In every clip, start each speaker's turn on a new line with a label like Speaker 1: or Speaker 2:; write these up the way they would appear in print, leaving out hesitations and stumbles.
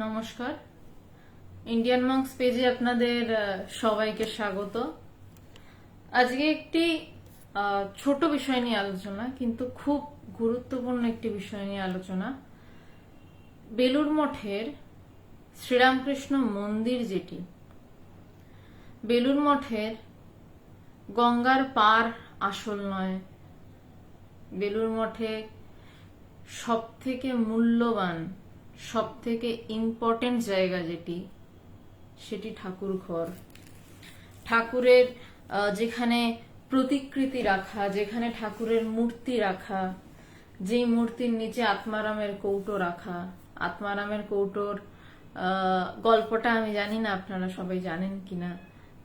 Speaker 1: নমস্কার, ইন্ডিয়ান মঙ্কস পেজে আপনাদের সবাইকে স্বাগত। আজকে একটি ছোট বিষয় নিয়ে আলোচনা, কিন্তু খুব গুরুত্বপূর্ণ একটি বিষয় নিয়ে আলোচনা। বেলুড় মঠের শ্রীরামকৃষ্ণ মন্দির, যেটি বেলুড় মঠের গঙ্গার পার আসল নয়, বেলুড় মঠে সব থেকে মূল্যবান, সব থেকে ইম্পর্টেন্ট জায়গা সেটি ঠাকুর ঘর। ঠাকুরের যেখানে প্রতিকৃতি রাখা, যেখানে ঠাকুরের মূর্তি রাখা, যেই মূর্তির নিচে আত্মারামের কৌটো রাখা। আত্মারামের কৌটোর গল্পটা আমি জানি না আপনারা সবাই জানেন কিনা,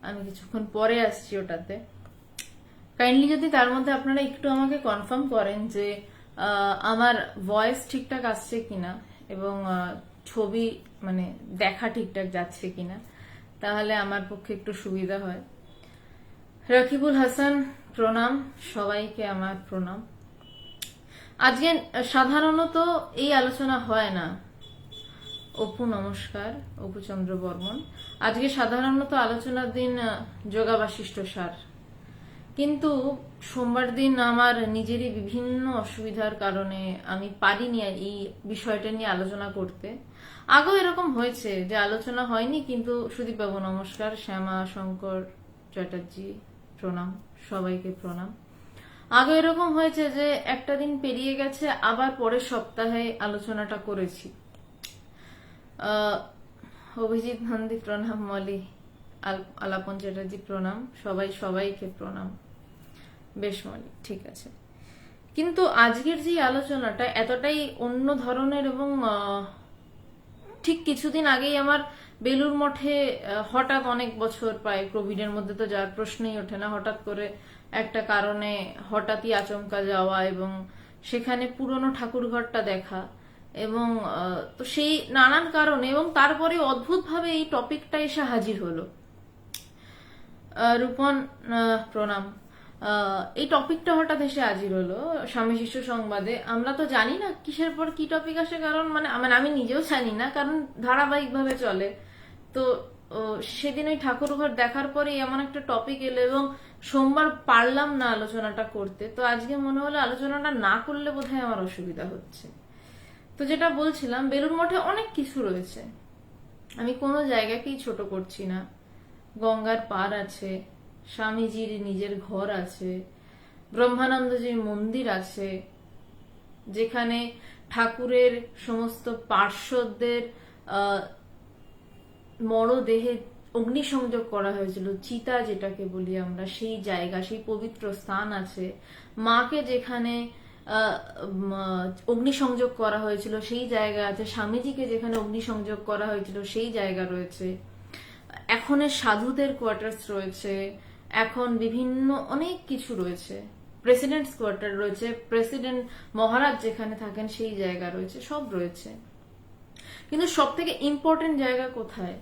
Speaker 1: আমি কিছুক্ষণ পরে আসছি ওটাতে। কাইন্ডলি যদি তার মধ্যে আপনারা একটু আমাকে কনফার্ম করেন যে আমার ভয়েস ঠিকঠাক আসছে কিনা এবং ছবি মানে দেখা ঠিকঠাক যাচ্ছে কিনা, তাহলে আমার পক্ষে একটু সুবিধা হয়। রাকিবুল হাসান, প্রণাম সবাইকে, আমার প্রণাম। আজকে সাধারণত এই আলোচনা হয় না। অপু নমস্কার, অপু চন্দ্র বর্মন। আজকে সাধারণত আলোচনার দিন যোগা বাশিষ্ঠ সার, কিন্তু সোমবার দিন আমার নিজেরই বিভিন্ন অসুবিধার কারণে আমি পারিনি এই বিষয়টা নিয়ে আলোচনা করতে। আগেও এরকম হয়েছে যে আলোচনা হয়নি, কিন্তু সুদীপ বাবু নমস্কার, শ্যামা শঙ্কর চ্যাটার্জি প্রণাম, সবাইকে প্রণাম। আগে এরকম হয়েছে যে একটা দিন পেরিয়ে গেছে, আবার পরের সপ্তাহে আলোচনাটা করেছি। অভিজিৎ নন্দী প্রণাম, মলি আলাপন চ্যাটার্জি প্রণাম, সবাইকে প্রণাম। বেশ মলি, ঠিক আছে। কিন্তু আজকের যে আলোচনাটা এতটাই অন্য ধরনের, এবং ঠিক কিছুদিন আগেই আমার বেলুড় মঠে হঠাৎ, অনেক বছর প্রায় কোভিডের মধ্যে তো যার প্রশ্নই ওঠে না, হঠাৎ করে একটা কারণে হঠাৎই আচমকা যাওয়া এবং সেখানে পুরনো ঠাকুর ঘরটা দেখা, এবং তো সেই নানান কারণে, এবং তারপরে অদ্ভুতভাবে এই টপিকটা এসে হাজির হলো। রূপন প্রণাম। এই টপিকটা হঠাৎ এসে হাজির হলো স্বামী শিশু সংবাদে। আমরা তো জানি না কিসের পর কি টপিক আসে, কারণ মানে আমি নিজেও জানি না, কারণ ধারাবাহিকভাবে চলে। তো সেদিন ওই ঠাকুর ঘর দেখার পরে এমন একটা টপিক এলো, এবং সোমবার পারলাম না আলোচনাটা করতে। তো আজকে মনে হলো আলোচনাটা না করলে বোধহয় আমার অসুবিধা হচ্ছে। তো যেটা বলছিলাম, বেলুড় মঠে অনেক কিছু রয়েছে, আমি কোনো জায়গাকেই ছোট করছি না। গঙ্গার পার আছে, স্বামীজির নিজের ঘর আছে, ব্রহ্মানন্দজির মন্দির আছে, যেখানে ঠাকুরের সমস্ত পার্শ্বদের মরদেহে অগ্নিসংযোগ করা হয়েছিল, চিতা যেটাকে বলি আমরা, সেই জায়গা, সেই পবিত্র স্থান আছে। মাকে যেখানে অগ্নিসংযোগ করা হয়েছিল সেই জায়গা আছে, স্বামীজিকে যেখানে অগ্নিসংযোগ করা হয়েছিল সেই জায়গা রয়েছে। এখনের সাধুদের কোয়ার্টার্স রয়েছে, এখন বিভিন্ন অনেক কিছু রয়েছে, প্রেসিডেন্টস কোয়ার্টার রয়েছে, প্রেসিডেন্ট মহারাজ যেখানে থাকেন সেই জায়গা রয়েছে, সব রয়েছে। কিন্তু সব থেকে ইম্পর্টেন্ট জায়গা কোথায়?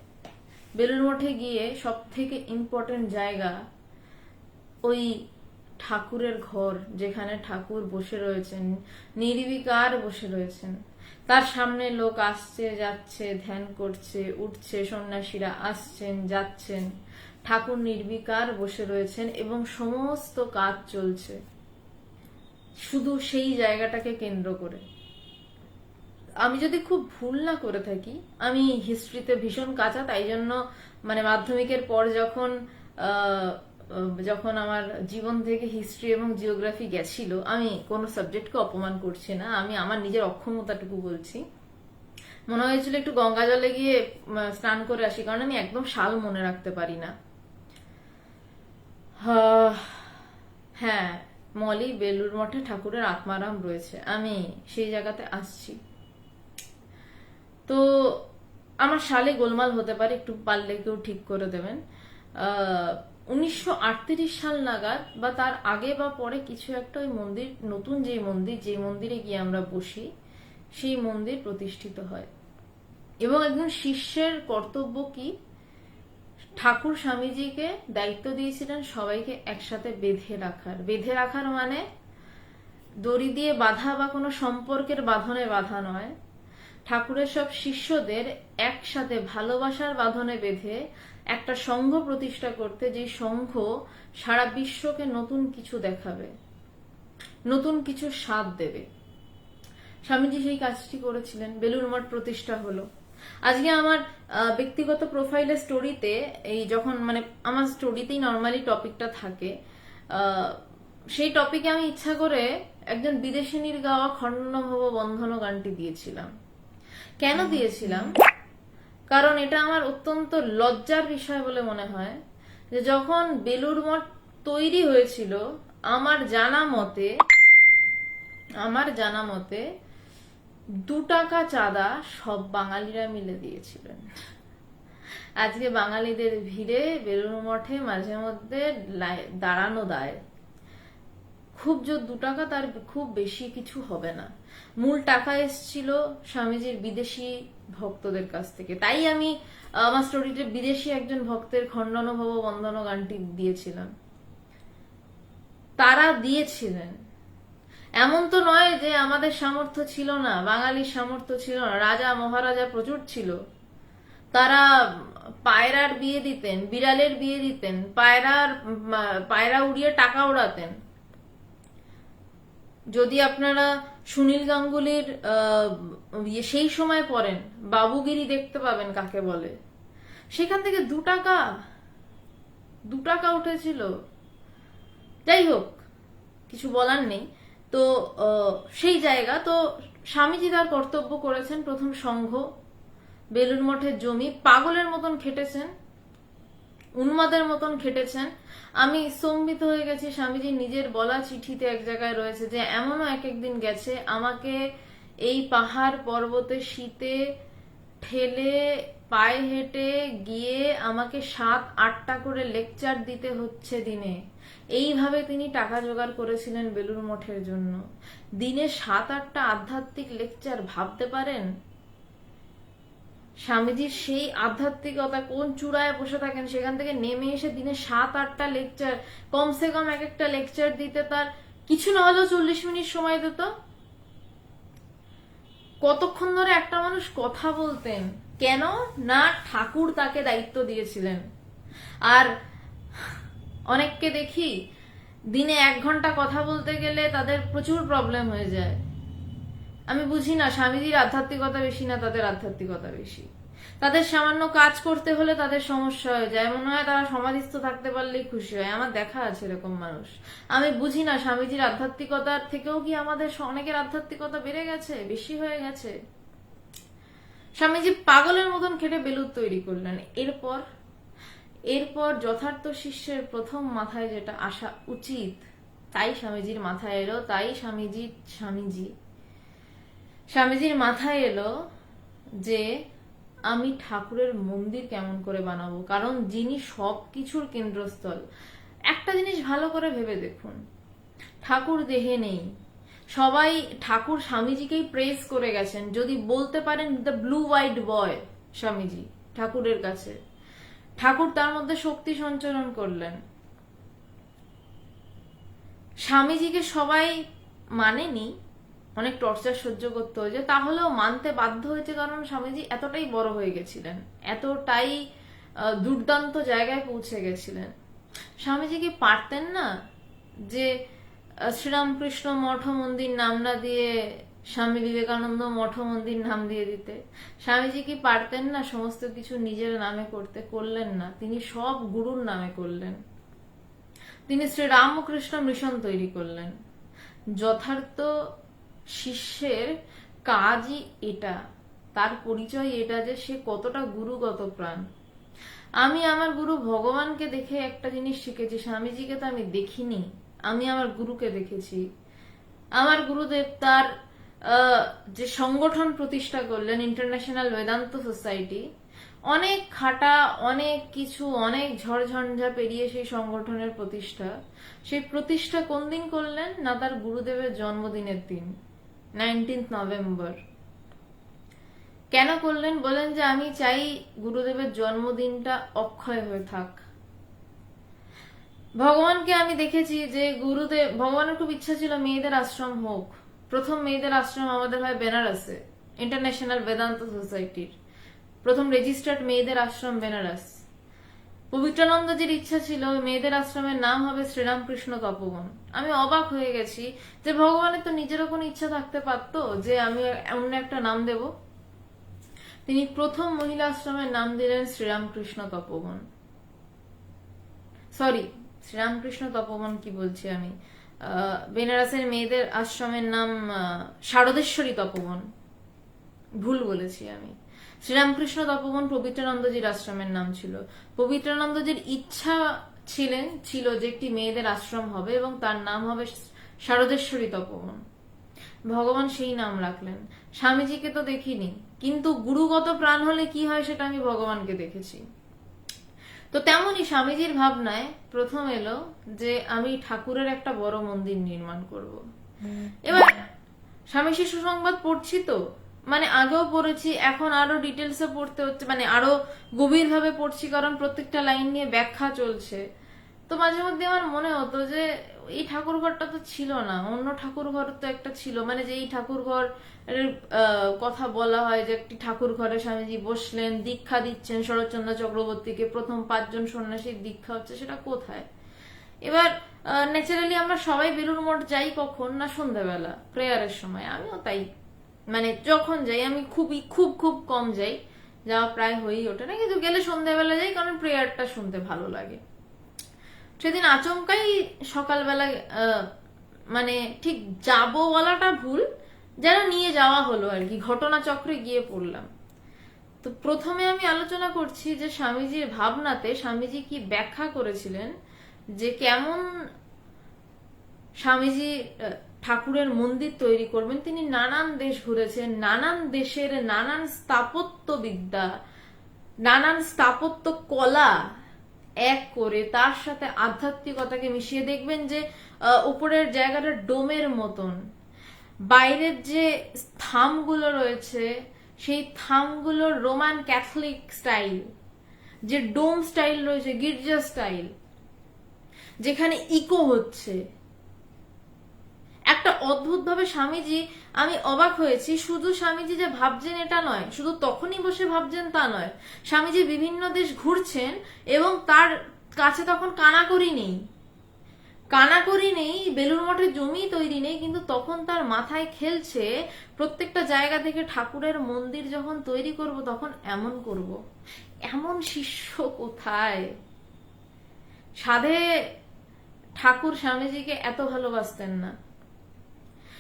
Speaker 1: বেলুড় মঠে গিয়ে সব থেকে ইম্পর্টেন্ট জায়গা ওই ঠাকুরের ঘর, যেখানে ঠাকুর বসে রয়েছেন, নির্বিকার বসে রয়েছেন। তার সামনে লোক আসছে যাচ্ছে, ধ্যান করছে, উঠছে, সন্ন্যাসীরা আসছেন যাচ্ছেন, ঠাকুর নির্বিকার বসে রয়েছেন এবং সমস্ত কাজ চলছে শুধু সেই জায়গাটাকে কেন্দ্র করে। আমি যদি খুব ভুল না করে থাকি, আমি হিস্ট্রিতে ভীষণ কাঁচা, তাই জন্য মানে মাধ্যমিকের পর যখন আমার জীবন থেকে হিস্ট্রি এবং জিওগ্রাফি গেছিল, আমি কোনো সাবজেক্টকে অপমান করছি না, আমি আমার নিজের অক্ষমতাটুকু বলছি। মনে হয়েছিল একটু গঙ্গা জলে গিয়ে স্নান করে আসি, কারণ আমি একদম সাল মনে রাখতে পারি না। হ্যাঁ, মলি, বেলুড় মঠে ঠাকুরের আত্মারাম রয়েছে, আমি সেই জায়গাতে আসছি। তো আমার সালে গোলমাল হতে পারে, একটু পারলে কেউ ঠিক করে দেবেন। 1938 সাল নাগাদ বা তার আগে বা পরে কিছু একটা, ওই মন্দির, নতুন যে মন্দিরে গিয়ে আমরা বসি, সেই মন্দির প্রতিষ্ঠিত হয়। এবং একজন শিষ্যের কর্তব্য কি? ঠাকুর স্বামীজিকে দায়িত্ব দিয়েছিলেন সবাইকে একসাথে বেঁধে রাখার মানে দড়ি দিয়ে বাঁধা বা কোনো সম্পর্কের বাঁধনে বাঁধা নয়, ঠাকুরের সব শিষ্যদের একসাথে ভালোবাসার বাঁধনে বেঁধে একটা সংঘ প্রতিষ্ঠা করতে, যে সংঘ সারা বিশ্বকে নতুন কিছু দেখাবে, নতুন কিছু স্বাদ দেবে। স্বামীজি সেই কাজটি করেছিলেন, বেলুড় মঠ প্রতিষ্ঠা হলো। আজকে আমার ব্যক্তিগত প্রোফাইলের স্টোরিতে, এই যখন মানে আমার স্টোরিতেই নর্মালি টপিকটা থাকে, সেই টপিকে আমি ইচ্ছা করে একজন বিদেশিনীর গাওয়া খণ্ডভব বন্ধন গানটি দিয়েছিলাম। কেন দিয়েছিলাম? কারণ এটা আমার অত্যন্ত লজ্জার বিষয় বলে মনে হয় যে যখন বেলুড় মঠ তৈরি হয়েছিল, আমার জানা মতে 2 টাকা চাঁদা সব বাঙালিরা মিলে দিয়েছিলেন। আজকে বাঙালিদের ভিড়ে বেলুড় মঠে মাঝে মধ্যে দাঁড়ানো দায়। খুব জোর 2 টাকা, তার খুব বেশি কিছু হবে না। মূল টাকা এসেছিল স্বামীজির বিদেশি ভক্তদের কাছ থেকে। তাই আমি আমার স্টোরিতে বিদেশি একজন ভক্তের খণ্ডনভব বন্দন গানটি দিয়েছিলাম। তারা দিয়েছিলেন, এমন তো নয় যে আমাদের সামর্থ্য ছিল না, বাঙালির সামর্থ্য ছিল না। রাজা মহারাজা প্রচুর ছিল, তারা পায়রার বিয়ে দিতেন, বিড়ালের বিয়ে দিতেন, পায়রা উড়িয়ে টাকা ওড়াতেন। যদি আপনারা সুনীল গাঙ্গুলির সেই সময় পড়েন, বাবুগিরি দেখতে পাবেন কাকে বলে। সেখান থেকে 2 টাকা উঠেছিল। যাই হোক, কিছু বলার নেই। তো সেই জায়গা তো স্বামীজি তার কর্তব্য করেছেন। প্রথম সংঘ, বেলুড় মঠের জমি পাগলের মতন খেটেছেন, উন্মাদের মতন খেটেছেন। আমি স্তম্ভিত হয়ে গেছি। স্বামীজি নিজের বলা চিঠিতে এক জায়গায় রয়েছে যে এমনও এক একদিন গেছে আমাকে এই পাহাড় পর্বতে শীতে ঠেলে পায়ে হেঁটে গিয়ে আমাকে 7-8টা করে লেকচার দিতে হচ্ছে দিনে। এইভাবে তিনি টাকা জোগাড় করেছিলেন বেলুড় মঠের জন্য। দিনে 7-8টা আধ্যাত্মিক লেকচার, ভাবতে পারেন? স্বামীজির সেই আধ্যাত্মিকতা, কোন চূড়ায় বসে থাকেন সেখান থেকে নেমে এসে দিনে 7-8টা লেকচার, কমসে কম এক একটা লেকচার দিতে তার কিছু না হলেও 40 মিনিট সময় দিত। কতক্ষণ ধরে একটা মানুষ কথা বলতেন? কেন না, ঠাকুর তাকে দায়িত্ব দিয়েছিলেন। আর অনেককে দেখি দিনে 1 ঘন্টা কথা বলতে গেলে তাদের প্রচুর প্রবলেম হয়ে যায়। আমি বুঝি না, স্বামীজির আধ্যাত্মিকতা বেশি না তাদের আধ্যাত্মিকতা বেশি? তাদের সামান্য কাজ করতে হলে তাদের সমস্যা হয়ে যায়, মনে হয় তারা সমাধিস্থ থাকতে পারলেই খুশি হয়। আমার দেখা আছে এরকম মানুষ। আমি বুঝি না, স্বামীজির আধ্যাত্মিকতার থেকেও কি আমাদের অনেকের আধ্যাত্মিকতা বেড়ে গেছে, বেশি হয়ে গেছে? স্বামীজি পাগলের মতন খেটে বেলুড় তৈরি করলেন। এরপর যথার্থ শিষ্যের প্রথম মাথায় যেটা আসা উচিত তাই স্বামীজির মাথায় এলো। তাই স্বামীজির মাথায় এলো যে আমি ঠাকুরের মন্দির কেমন করে বানাবো। কারণ যিনি সবকিছুর কেন্দ্রস্থল। একটা জিনিস ভালো করে ভেবে দেখুন, ঠাকুর দেহে নেই, সবাই ঠাকুর স্বামীজিকেই প্রেস করে গেছেন। যদি বলতে পারেন দ্য ব্লু হোয়াইট বয় স্বামীজি ঠাকুরের কাছে, ঠাকুর তার মধ্যে শক্তি সঞ্চারণ করলেন। স্বামীজিকে সবাই মানেনি, অনেক টর্চার সহ্য করতে হয়েছে, তাহলেও মানতে বাধ্য হয়েছে। কারণ স্বামীজি এতটাই বড় হয়ে গেছিলেন, এতটাই দুর্দান্ত জায়গায় পৌঁছে গেছিলেন। স্বামীজি কি পারতেন না যে শ্রীরামকৃষ্ণ মঠ মন্দির নাম না দিয়ে স্বামী বিবেকানন্দ মঠ মন্দির নাম দিয়ে দিতে? স্বামীজি কি পারতেন না সমস্ত কিছু নিজের নামে করতে? করলেন না। তিনি সব গুরুর নামে করলেন। তিনি শ্রীরামকৃষ্ণ মিশন তৈরি করলেন। যথার্থ শিষ্যের কাজই এটা, তার পরিচয় এটা যে সে কতটা গুরুগত প্রাণ। আমি আমার গুরু ভগবানকে দেখে একটা জিনিস শিখেছি, স্বামীজিকে তো আমি দেখিনি, আমি আমার গুরুকে দেখেছি। আমার গুরুদেব তার যে সংগঠন প্রতিষ্ঠা করলেন, ইন্টারন্যাশনাল বেদান্ত সোসাইটি, অনেক খাটা, অনেক কিছু, অনেক ঝড়ঝঞ্ঝা পেরিয়ে সেই সংগঠনের প্রতিষ্ঠা। সেই প্রতিষ্ঠা কোন দিন করলেন না, তার গুরুদেবের জন্মদিনের দিন, 19 নভেম্বর। কেন করলেন? বলেন যে আমি চাই গুরুদেবের জন্মদিনটা অক্ষয় হয়ে থাক। ভগবানকে আমি দেখেছি যে ভগবানের খুব ইচ্ছা ছিল মেয়েদের আশ্রম হোক। প্রথম মেয়েদের আশ্রম আমাদের হয় বেনারসে, ইন্টারন্যাশনাল বেদান্ত সোসাইটির প্রথম রেজিস্টার্ড মেয়েদের আশ্রম বেনারস। পবিত্রানন্দজির ইচ্ছা ছিল মেয়েদের আশ্রমের নাম হবে শ্রীরামকৃষ্ণ তপবন। আমি অবাক হয়ে গেছি যে ভগবানের তো নিজেরও কোনো ইচ্ছা থাকতে পারতো যে আমি অন্য একটা নাম দেব। তিনি প্রথম মহিলা আশ্রমের নাম দিলেন শ্রীরামকৃষ্ণ তপবন। সরি, শ্রীরামকৃষ্ণ তপবন কি বলছি আমি, বেনারসের মেয়েদের আশ্রমের নাম শারদেশ্বরী তপবন, ভুল বলেছি আমি। শ্রীরামকৃষ্ণ তপবন পবিত্রানন্দজির আশ্রমের নাম ছিল। পবিত্রানন্দজির ইচ্ছা ছিল যে একটি মেয়েদের আশ্রম হবে এবং তার নাম হবে শারদেশ্বরী তপবন। ভগবান সেই নাম রাখলেন। স্বামীজিকে তো দেখিনি, কিন্তু গুরুগত প্রাণ হলে কি হয় সেটা আমি ভগবানকে দেখেছি। তো তেমনই স্বামীজির ভাবনায় প্রথম এলো যে আমি ঠাকুরের একটা বড় মন্দির নির্মাণ করব। এবার স্বামী শিশু সংবাদ পড়ছি তো, মানে আগেও পড়েছি, এখন আরো ডিটেলসে পড়তে হচ্ছে, মানে আরো গভীরভাবে পড়ছি, কারণ প্রত্যেকটা লাইন নিয়ে ব্যাখ্যা চলছে। তো মাঝে মধ্যে আমার মনে হতো যে এই ঠাকুর ঘরটা তো ছিল না, অন্য ঠাকুর ঘর তো একটা ছিল, মানে যে এই ঠাকুর ঘর কথা বলা হয় যে একটি ঠাকুর ঘরে স্বামীজি বসলেন, দীক্ষা দিচ্ছেন শরৎচন্দ্র চক্রবর্তীকে, প্রথম 5 জন সন্ন্যাসীর দীক্ষা হচ্ছে, সেটা কোথায়? এবার ন্যাচারালি আমরা সবাই বেলুড় মঠ যাই কখন না, সন্ধ্যাবেলা প্রেয়ারের সময়। আমিও তাই, মানে যখন যাই, আমি খুব খুব কম যাই, যাওয়া প্রায় হয়েই ওঠে না, কিন্তু গেলে সন্ধ্যাবেলা যাই, কারণ প্রেয়ারটা শুনতে ভালো লাগে। সেদিন আচমকাই সকালবেলা, মানে ঠিক যাবো বলাটা ভুল, যেন নিয়ে যাওয়া হলো আর কি, ঘটনাচক্রে গিয়ে পড়লাম। তো প্রথমে আমি আলোচনা করছি যে স্বামীজির ভাবনাতে স্বামীজি কি ব্যাখ্যা করেছিলেন, যে কেমন স্বামীজি ঠাকুরের মন্দির তৈরি করবেন। তিনি নানান দেশ ঘুরেছেন, নানান দেশের নানান স্থাপত্য বিদ্যা, নানান স্থাপত্য কলা এক করে তার সাথে আধ্যাত্মিকতাকে মিশিয়ে, দেখবেন যে উপরের জায়গাটা ডোমের মতন, বাইরের যে থামগুলো রয়েছে সেই থামগুলোর রোমান ক্যাথলিক স্টাইল, যে ডোম স্টাইল রয়েছে, গির্জা স্টাইল, যেখানে ইকো হচ্ছে একটা অদ্ভুত ভাবে। স্বামীজি, আমি অবাক হয়েছি, শুধু স্বামীজি যে ভাবছেন এটা নয়, শুধু তখনই বসে ভাবছেন তা নয়, স্বামীজি বিভিন্ন দেশ ঘুরছেন এবং তার কাছে তখন কানাকড়ি নেই, বেলুড় মঠে জমি তৈরি নেই, কিন্তু তখন তার মাথায় খেলছে প্রত্যেকটা জায়গা থেকে ঠাকুরের মন্দির যখন তৈরি করব তখন এমন করব। এমন শিষ্য কোথায়? সাধে ঠাকুর স্বামীজিকে এত ভালোবাসতেন না।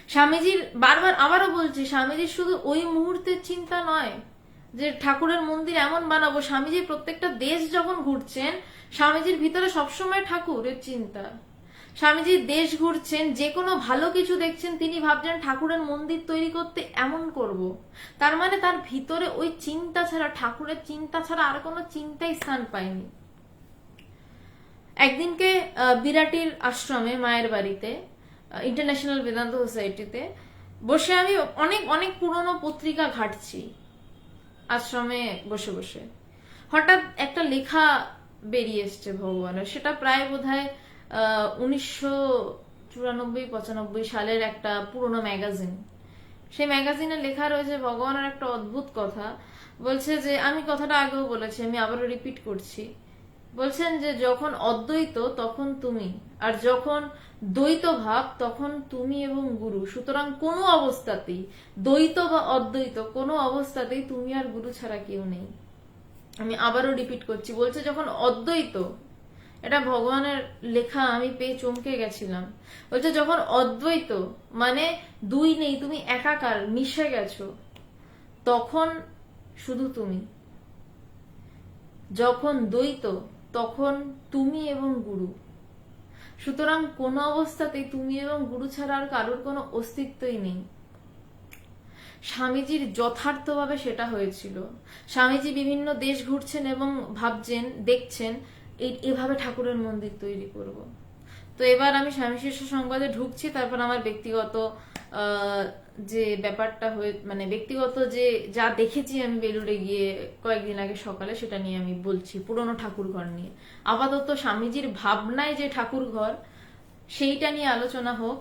Speaker 1: স্বামীজির, বারবার আবারও বলছি, স্বামীজির শুধু ওই মুহূর্তের চিন্তা নয় যে ঠাকুরের মন্দির এমন বানাবো। স্বামীজি প্রত্যেকটা দেশ যখন ঘুরছেন, স্বামীজির ভিতরে সবসময় ঠাকুরের চিন্তা। স্বামীজি দেশ ঘুরছেন, যে কোনো ভালো কিছু দেখছেন, তিনি ভাবছেন ঠাকুরের মন্দির তৈরি করতে এমন করব। তার মানে তার ভিতরে ওই চিন্তা ছাড়া, ঠাকুরের চিন্তা ছাড়া আর কোনো চিন্তাই স্থান পায়নি। একদিনকে বিরাটির আশ্রমে, মায়ের বাড়িতে, ইন্টারন্যাশনাল বেদান্ত সোসাইটিতে বসে আমি অনেক অনেক পুরনো পত্রিকা ঘাটছি আশ্রমে বসে বসে। হঠাৎ একটা লেখা বেরিয়ে এসছে ভগবানের, সেটা প্রায় বোধহয় 1994-95 সালের একটা পুরনো ম্যাগাজিন। সেই ম্যাগাজিনে লেখা রয়েছে ভগবানের একটা অদ্ভুত কথা। বলছে যে, আমি কথাটা আগেও বলেছি, আমি আবারও রিপিট করছি, বলছেন যে যখন অদ্বৈত তখন তুমি, আর যখন দ্বৈত ভাব তখন তুমি এবং গুরু। সুতরাং কোনো অবস্থাতেই, দ্বৈত বা অদ্বৈত, কোনো অবস্থাতেই তুমি আর গুরু ছাড়া কেউ নেই। আমি আবারও রিপিট করছি, বলছে যখন অদ্বৈত, এটা ভগবানের লেখা, আমি পেয়ে চমকে গেছিলাম। বলছে যখন অদ্বৈত মানে দুই নেই, তুমি একাকার, মিশে গেছো, তখন শুধু তুমি। যখন দ্বৈত তখন তুমি এবং গুরু। সুতরাং কোন অবস্থাতেই তুমি এবং গুরু ছাড়া আর কারোর কোনো অস্তিত্বই নেই। স্বামীজির যথার্থভাবে সেটা হয়েছিল। স্বামীজি বিভিন্ন দেশ ঘুরছেন এবং ভাবছেন, দেখছেন এভাবে ঠাকুরের মন্দির তৈরি করব। তো এবার আমি স্বামী শিষ্য সংবাদে ঢুকছি, তারপর আমার ব্যক্তিগত যে ব্যাপারটা হয়ে, মানে ব্যক্তিগত যে যা দেখেছি আমি বেলুড়ে গিয়ে কয়েকদিন আগে সকালে, সেটা নিয়ে আমি বলছি, পুরনো ঠাকুর ঘর নিয়ে। আপাতত স্বামীজির ভাবনায় যে ঠাকুর ঘর, সেইটা নিয়ে আলোচনা হোক।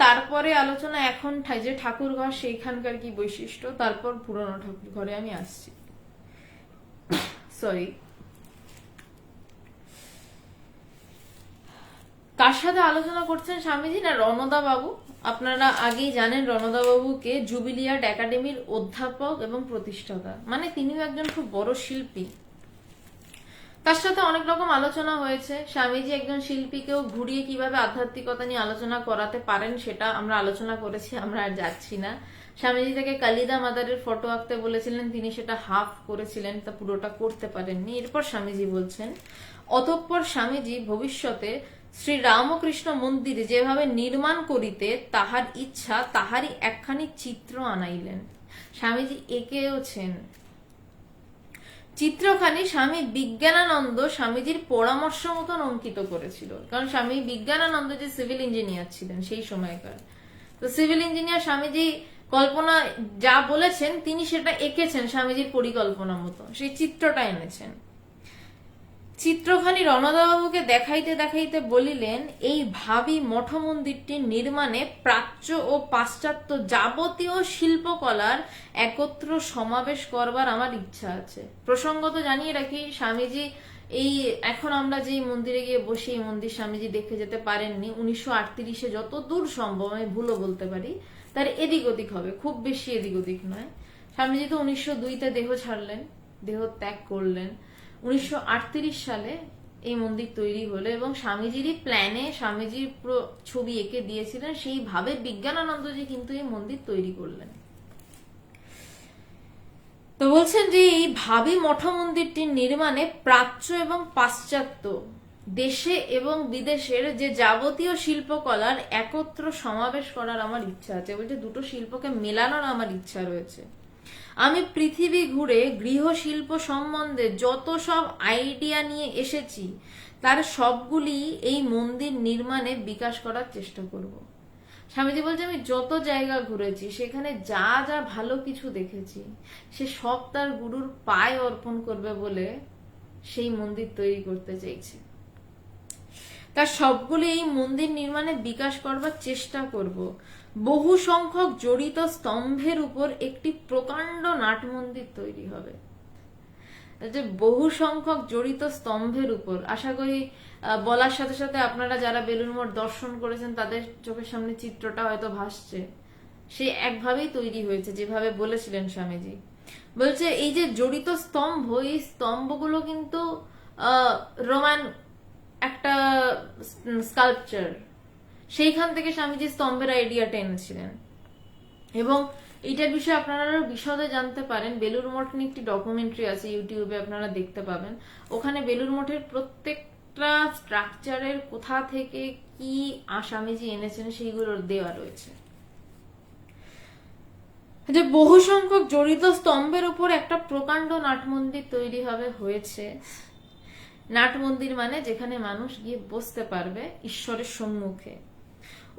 Speaker 1: তারপরে আলোচনা এখন যে ঠাকুর ঘর সেইখানকার কি বৈশিষ্ট্য, তারপর পুরনো ঠাকুর ঘরে আমি আসছি। সরি। কার সাথে আলোচনা করছেন স্বামীজি? না, রণদা বাবু। আপনারা আগেই জানেন রণদা বাবুকে জুবিলিয়ার্ড একাডেমির অধ্যাপক এবং প্রতিষ্ঠাতা, মানে তিনিও একজন খুব বড় শিল্পী। তার সাথে অনেক রকম আলোচনা হয়েছে। স্বামীজি একজন শিল্পীকেও ঘুরিয়ে কিভাবে আধ্যাত্মিকতা নিয়ে আলোচনা করাতে পারেন সেটা আমরা আলোচনা করেছি, আমরা আর যাচ্ছি না। স্বামীজি থেকে কালিদা মাদারের ফটো আঁকতে বলেছিলেন, তিনি সেটা হাফ করেছিলেন, তা পুরোটা করতে পারেননি। এরপর স্বামীজি বলছেন, অতঃপর স্বামীজি ভবিষ্যতে শ্রী রামকৃষ্ণ মন্দির যেভাবে নির্মাণ করিতে তাহার ইচ্ছা, তাহারই একখানি চিত্র আনাইলেন। স্বামীজি এঁকেওছেন চিত্রখানি। স্বামী বিজ্ঞানানন্দ স্বামীজির পরামর্শ মতন অঙ্কিত করেছিল, কারণ স্বামী বিজ্ঞানানন্দ যে সিভিল ইঞ্জিনিয়ার ছিলেন সেই সময়কার, তো সিভিল ইঞ্জিনিয়ার স্বামীজি কল্পনা যা বলেছেন তিনি সেটা এঁকেছেন স্বামীজির পরিকল্পনা মতো, সেই চিত্রটা এনেছেন। চিত্রখানি রণদাবাবুকে দেখাইতে দেখাইতে বলিলেন, এই ভাবি মঠ মন্দিরটির নির্মাণে প্রাচ্য ও পাশ্চাত্য যাবতীয় শিল্পকলার একত্র সমাবেশ করবার আমার ইচ্ছা আছে। প্রসঙ্গত জানিয়ে রাখি, স্বামীজি এই এখন আমরা যে মন্দিরে গিয়ে বসে এই মন্দির স্বামীজি দেখে যেতে পারেননি। 1938-এ যত দূর সম্ভব, আমি ভুলও বলতে পারি, তার এদিক ওদিক হবে, খুব বেশি এদিক ওদিক নয়। স্বামীজি তো 1902-তে দেহ ছাড়লেন, দেহ ত্যাগ করলেন। 1938 সালে এই মন্দির তৈরি হলো এবং স্বামীজিরই প্ল্যানে স্বামীজির ছবি এঁকে দিয়েছিলেন, সেইভাবে বিজ্ঞানানন্দজি কিন্তু এই মন্দির তৈরি করলেন। তো বলছেন যে এই ভাবি মঠ মন্দিরটির নির্মাণে প্রাচ্য এবং পাশ্চাত্য দেশে এবং বিদেশের যে যাবতীয় শিল্পকলার একত্র সমাবেশ করার আমার ইচ্ছা আছে। বলছে দুটো শিল্পকে মেলানোর আমার ইচ্ছা রয়েছে। আমি পৃথিবী ঘুরে গৃহশিল্প সম্বন্ধে যত সব আইডিয়া নিয়ে এসেছি তার সবগুলি এই মন্দির নির্মাণে বিকাশ করার চেষ্টা করব। স্বামীজি বলছে, আমি যত জায়গা ঘুরেছি সেখানে যা যা ভালো কিছু দেখেছি সে সব তার গুরুর পায়ে অর্পণ করবে বলে সেই মন্দির তৈরি করতে চাইছে। তার সবগুলি এই মন্দির নির্মাণে বিকাশ করবার চেষ্টা করব। বহু সংখ্যক জড়িত স্তম্ভের উপর একটি প্রকাণ্ড নাট মন্দির তৈরি হবে। যে বহু সংখ্যক জড়িত স্তম্ভের উপর, আশা করি বলার সাথে সাথে আপনারা যারা বেলুড় মঠ দর্শন করেছেন তাদের চোখের সামনে চিত্রটা হয়তো ভাসছে। সে একভাবেই তৈরি হয়েছে যেভাবে বলেছিলেন স্বামীজি। বলছে এই যে জড়িত স্তম্ভ, এই স্তম্ভগুলো কিন্তু রোমান একটা স্কাল্পচার, সেইখান থেকে স্বামীজি স্তম্ভের আইডিয়াটা এনেছিলেন। এবং এইটার বিষয়ে আপনারা বিশদে জানতে পারেন, বেলুড় মঠ নিয়ে একটি ডকুমেন্টারি আছে ইউটিউবে, আপনারা দেখতে পাবেন। ওখানে বেলুড় মঠের প্রত্যেকটা স্ট্রাকচারের কোথা থেকে কি স্বামীজি এনেছেন সেইগুলোর দেওয়া রয়েছে। যে বহু সংখ্যক জড়িত স্তম্ভের উপর একটা প্রকাণ্ড নাট মন্দির তৈরি হয়েছে। নাট মন্দির মানে যেখানে মানুষ গিয়ে বসতে পারবে ঈশ্বরের সম্মুখে।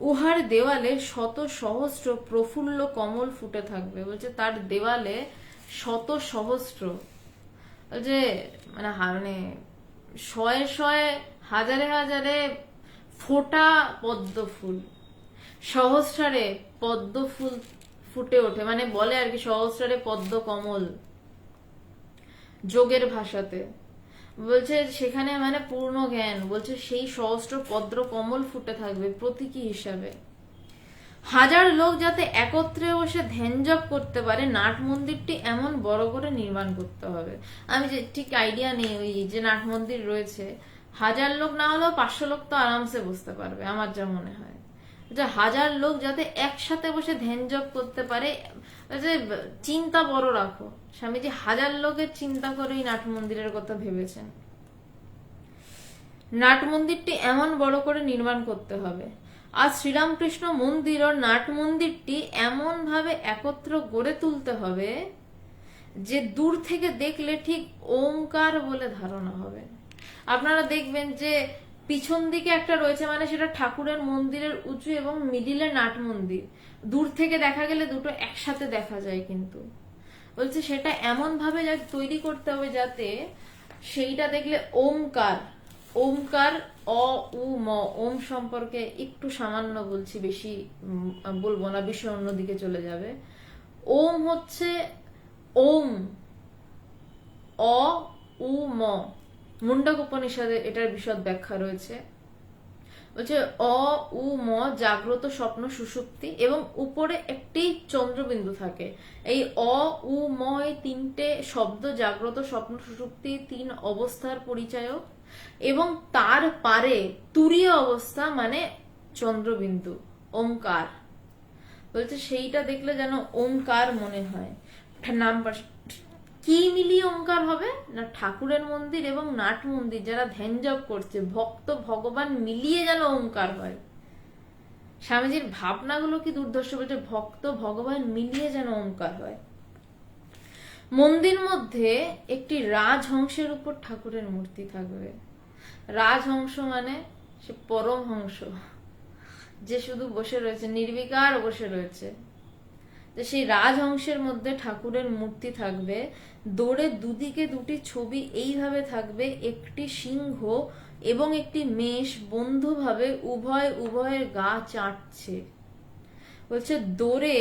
Speaker 1: উহার দেওয়ালে শত সহস্র প্রফুল্ল কমল ফুটে থাকবে। বলছে তার দেওয়ালে শত সহস্র, যে মানে শয়ে শয়ে হাজারে হাজারে ফোটা পদ্ম ফুল, সহস্রারে পদ্ম ফুল ফুটে ওঠে, মানে বলে আর কি সহস্রারে পদ্ম কমল যোগের ভাষাতে। বলছে সেখানে মানে পূর্ণ জ্ঞান, বলছে সেই সহস্র পদ্ম কমল ফুটে থাকবে প্রতীকী হিসাবে। হাজার লোক যাতে একত্রে বসে ধ্যান জপ করতে পারে, নাট মন্দিরটি এমন বড় করে নির্মাণ করতে হবে। আমি যে ঠিক আইডিয়া নেই ওই যে নাট মন্দির রয়েছে, 1000 লোক না হলেও 500 লোক তো আরামসে বসতে পারবে আমার যা মনে হয়। যে 1000 লোক যাতে একসাথে বসে ধ্যান জপ করতে পারে, যে চিন্তা বড় রাখো। স্বামীজি 1000 লোকের চিন্তা করে এই নাট মন্দিরের কথা ভেবেছেন। নাট মন্দিরটি এমন বড় করে নির্মাণ করতে হবে। আর শ্রীরামকৃষ্ণ মন্দির ও নাট মন্দিরটি এমন ভাবে একত্র গড়ে তুলতে হবে যে দূর থেকে দেখলে ঠিক ওঙ্কার বলে ধারণা হবে। আপনারা দেখবেন যে পিছন দিকে একটা রয়েছে, মানে সেটা ঠাকুরের মন্দিরের উঁচু এবং মিডিলে নাট মন্দির, দূর থেকে দেখা গেলে দুটো একসাথে দেখা যায়। কিন্তু বলছে সেটা এমন ভাবে তৈরি করতে হবে যাতে সেইটা দেখলে ওমকার ওমকার, অ উ ম, ওম সম্পর্কে একটু সামান্য বলছি, বেশি বলবো না, বিষয় অন্যদিকে চলে যাবে। ওম হচ্ছে ওম, অ উ ম, মুন্ডক উপনিষদে এটার বিশদ ব্যাখ্যা রয়েছে। বলছে অ উ ম জাগ্রত, স্বপ্ন, সুষুপ্তি, এবং উপরে একটি চন্দ্রবিন্দু থাকে। এই অ উ ম এই তিনটে শব্দ জাগ্রত, স্বপ্ন, সুষুপ্তি তিন অবস্থার পরিচায়ক, এবং তার পারে তুরীয় অবস্থা মানে চন্দ্রবিন্দু, ওমকার। বলছে সেইটা দেখলে যেন ওমকার মনে হয়। নাম কি মিলিয়ে ওমকার হবে না, ঠাকুরের মন্দির এবং নাট মন্দির যারা ধ্যান জপ করছে, ভক্ত ভগবান মিলিয়ে যেন ওমকার হয়। স্বামীজির ভাবনাগুলো কি দুর্ধর্ষ, বলছে ভক্ত ভগবান মিলিয়ে যেন ওমকার হয়। মন্দির মধ্যে একটি রাজহংসের উপর ঠাকুরের মূর্তি থাকবে। রাজহংস মানে সে পরমহংস, যে শুধু বসে রয়েছে, নির্বিকার বসে রয়েছে। সেই রাজহংসের মধ্যে ঠাকুরের মূর্তি থাকবে। দৌড়ে দুদিকে দুটি ছবি এইভাবে থাকবে, একটি সিংহ এবং একটি মেষ বন্ধুভাবে উভয়ের গা চাটছে। বলছে দৌড়ে